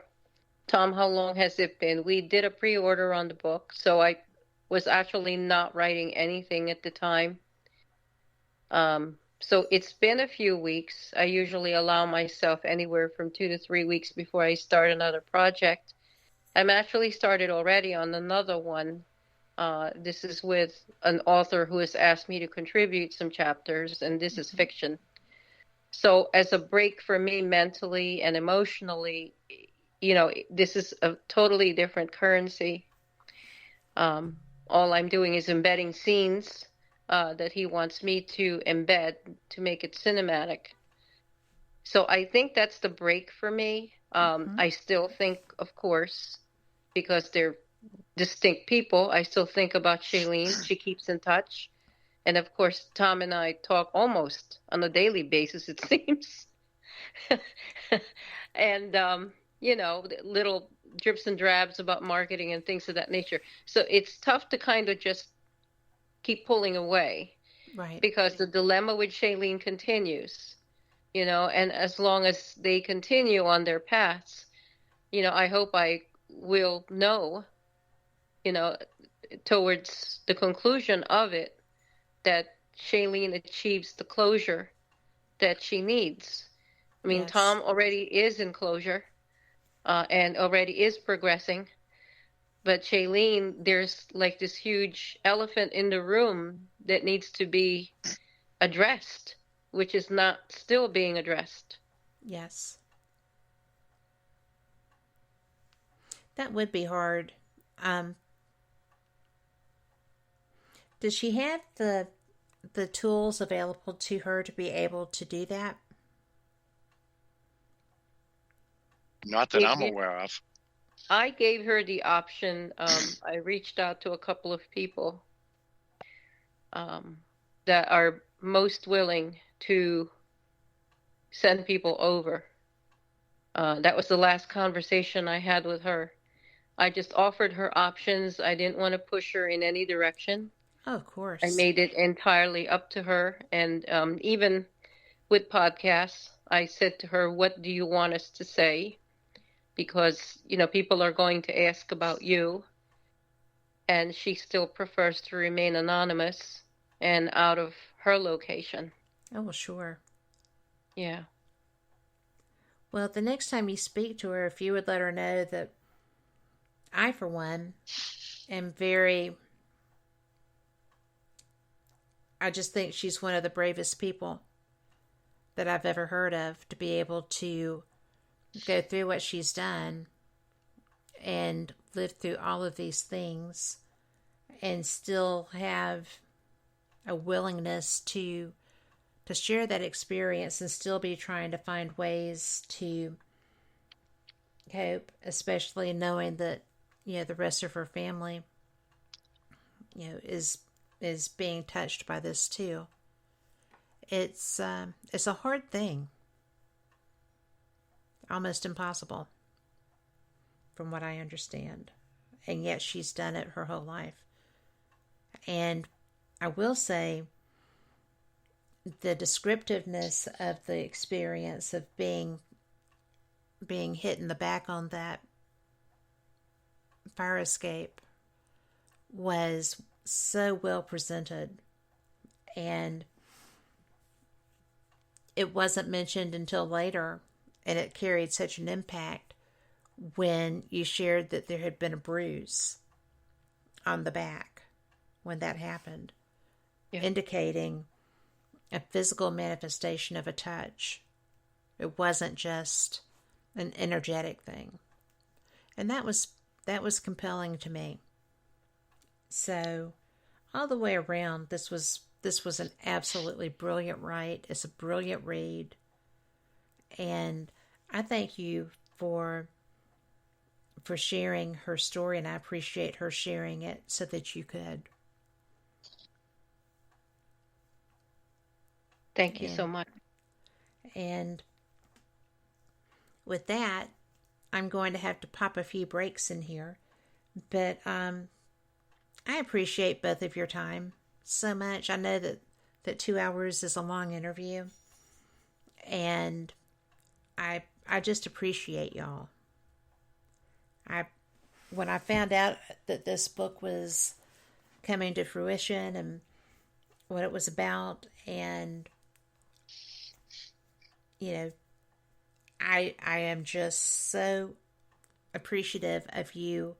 Tom, how long has it been? We did a pre-order on the book, so I was actually not writing anything at the time. So it's been a few weeks. I usually allow myself anywhere from 2 to 3 weeks before I start another project. I'm actually started already on another one. This is with an author who has asked me to contribute some chapters, and this is fiction. So as a break for me mentally and emotionally, this is a totally different currency. All I'm doing is embedding scenes that he wants me to embed to make it cinematic. So I think that's the break for me. I still think, of course, because they're distinct people, I still think about Shailene. She keeps in touch. And of course, Tom and I talk almost on a daily basis, it seems. And, little drips and drabs about marketing and things of that nature. So it's tough to kind of just keep pulling away. Right. Because the dilemma with Shailene continues, and as long as they continue on their paths, I hope I will know, towards the conclusion of it, that Shailene achieves the closure that she needs. I mean, yes. Tom already is in closure and already is progressing. But Shailene, there's like this huge elephant in the room that needs to be addressed, which is not still being addressed. Yes. That would be hard. Does she have the tools available to her to be able to do that? Not that I'm aware of. I gave her the option. I reached out to a couple of people that are most willing to send people over. That was the last conversation I had with her. I just offered her options. I didn't want to push her in any direction. Oh, of course. I made it entirely up to her. And even with podcasts, I said to her, what do you want us to say? Because, people are going to ask about you. And she still prefers to remain anonymous and out of her location. Oh, well, sure. Yeah. Well, the next time you speak to her, if you would let her know that I, for one, I just think she's one of the bravest people that I've ever heard of, to be able to go through what she's done and live through all of these things and still have a willingness to share that experience and still be trying to find ways to cope, especially knowing that, the rest of her family, is being touched by this too. It's a hard thing. Almost impossible, from what I understand. And yet she's done it her whole life. And I will say, the descriptiveness of the experience of being hit in the back on that fire escape was so well presented. And it wasn't mentioned until later, and it carried such an impact when you shared that there had been a bruise on the back when that happened, indicating a physical manifestation of a touch. It wasn't just an energetic thing. And that was compelling to me. So all the way around, this was an absolutely brilliant write. It's a brilliant read. And I thank you for sharing her story, and I appreciate her sharing it so that you could. Thank you so much. And with that, I'm going to have to pop a few breaks in here. But I appreciate both of your time so much. I know that 2 hours is a long interview. And I just appreciate y'all. When I found out that this book was coming to fruition and what it was about, and I am just so appreciative of you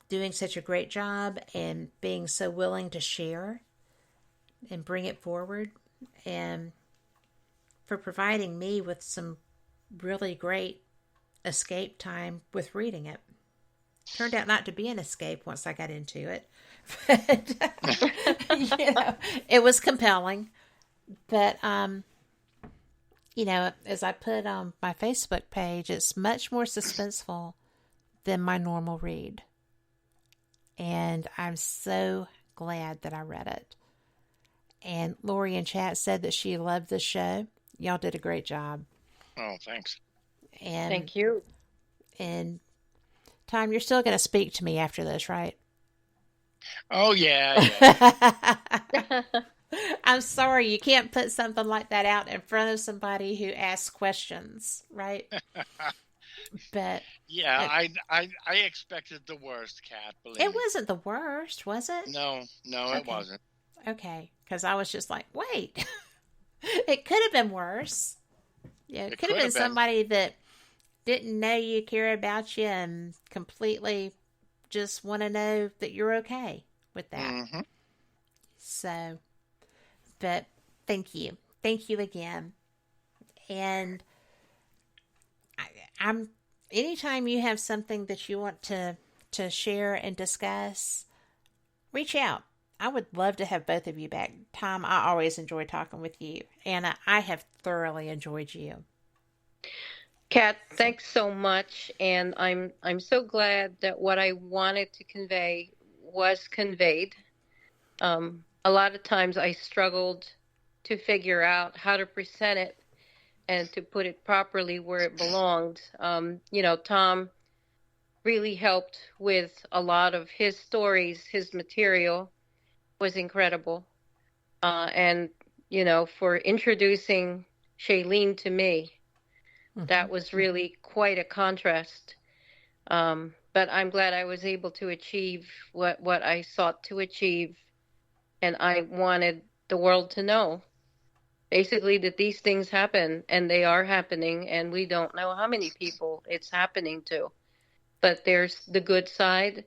doing such a great job and being so willing to share and bring it forward, and for providing me with some really great escape time with reading it. Turned out not to be an escape once I got into it, but it was compelling. But as I put on my Facebook page, it's much more suspenseful than my normal read, and I'm so glad that I read it. And Lori in chat said that she loved the show. Y'all did a great job. Oh, thanks. And thank you. And Tom, you're still going to speak to me after this, right? Oh, yeah. I'm sorry, you can't put something like that out in front of somebody who asks questions, right? But yeah, I expected the worst, Kat. Believe it me. wasn't the worst, was it? No, okay. It wasn't. Okay, because I was just like, wait, it could have been worse. Yeah, it could have been somebody that didn't know you, care about you, and completely just want to know that you're okay with that. Mm-hmm. So, but thank you. Thank you again. And I'm anytime you have something that you want to share and discuss, reach out. I would love to have both of you back. Tom, I always enjoy talking with you. Anna, I have thoroughly enjoyed you. Kat, thanks so much, and I'm so glad that what I wanted to convey was conveyed. A lot of times I struggled to figure out how to present it and to put it properly where it belonged. Tom really helped with a lot of his stories. His material was incredible. And for introducing Shailene to me, that was really quite a contrast. But I'm glad I was able to achieve what I sought to achieve. And I wanted the world to know, basically, that these things happen, and they are happening, and we don't know how many people it's happening to. But there's the good side,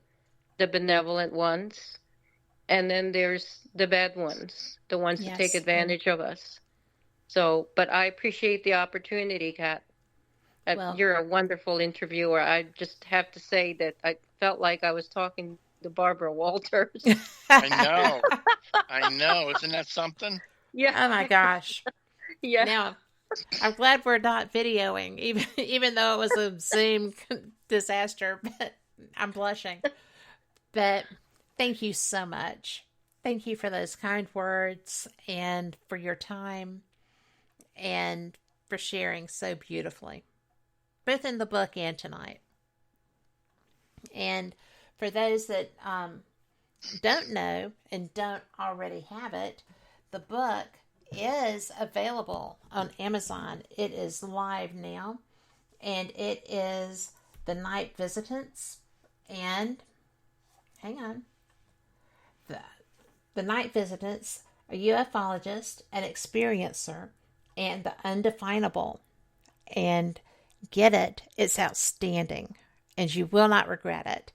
the benevolent ones, and then there's the bad ones, the ones that take advantage of us. So, but I appreciate the opportunity, Kat. You're a wonderful interviewer. I just have to say that I felt like I was talking to Barbara Walters. I know. Isn't that something? Yeah. Oh my gosh. Yeah. Now, I'm glad we're not videoing, even though it was a Zoom disaster. But I'm blushing. But thank you so much. Thank you for those kind words and for your time and for sharing so beautifully, both in the book and tonight. And for those that don't know and don't already have it, the book is available on Amazon. It is live now, and it is The Night Visitants and The Night Visitants, a Ufologist, an Experiencer, and the Undefinable. And get it. It's outstanding, and you will not regret it.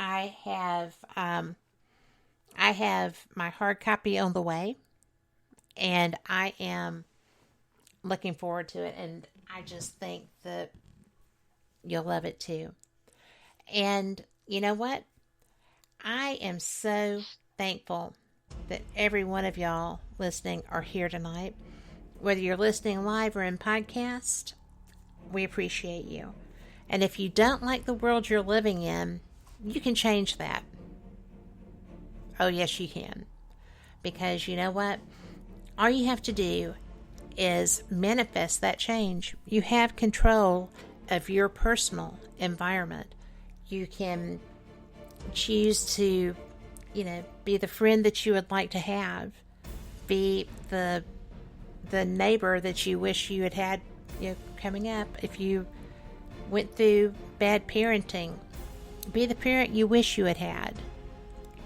I have my hard copy on the way, and I am looking forward to it, and I just think that you'll love it too. And you know what? I am so thankful that every one of y'all listening are here tonight. whether you're listening live or in podcast, we appreciate you. And if you don't like the world you're living in, you can change that. Oh, yes, you can. Because you know what? All you have to do is manifest that change. You have control of your personal environment. You can choose to, be the friend that you would like to have, be the neighbor that you wish you had had, coming up. If you went through bad parenting, be the parent you wish you had had.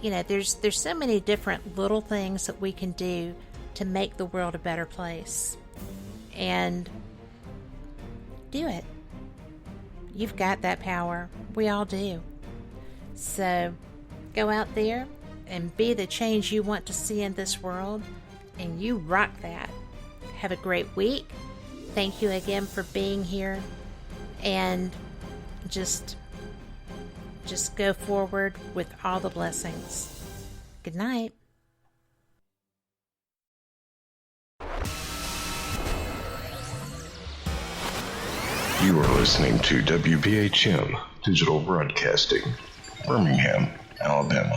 There's so many different little things that we can do to make the world a better place. And do it. You've got that power. We all do. So go out there and be the change you want to see in this world, and you rock that. Have a great week. Thank you again for being here, and just go forward with all the blessings. Good night. You are listening to WBHM Digital Broadcasting, Birmingham, Alabama.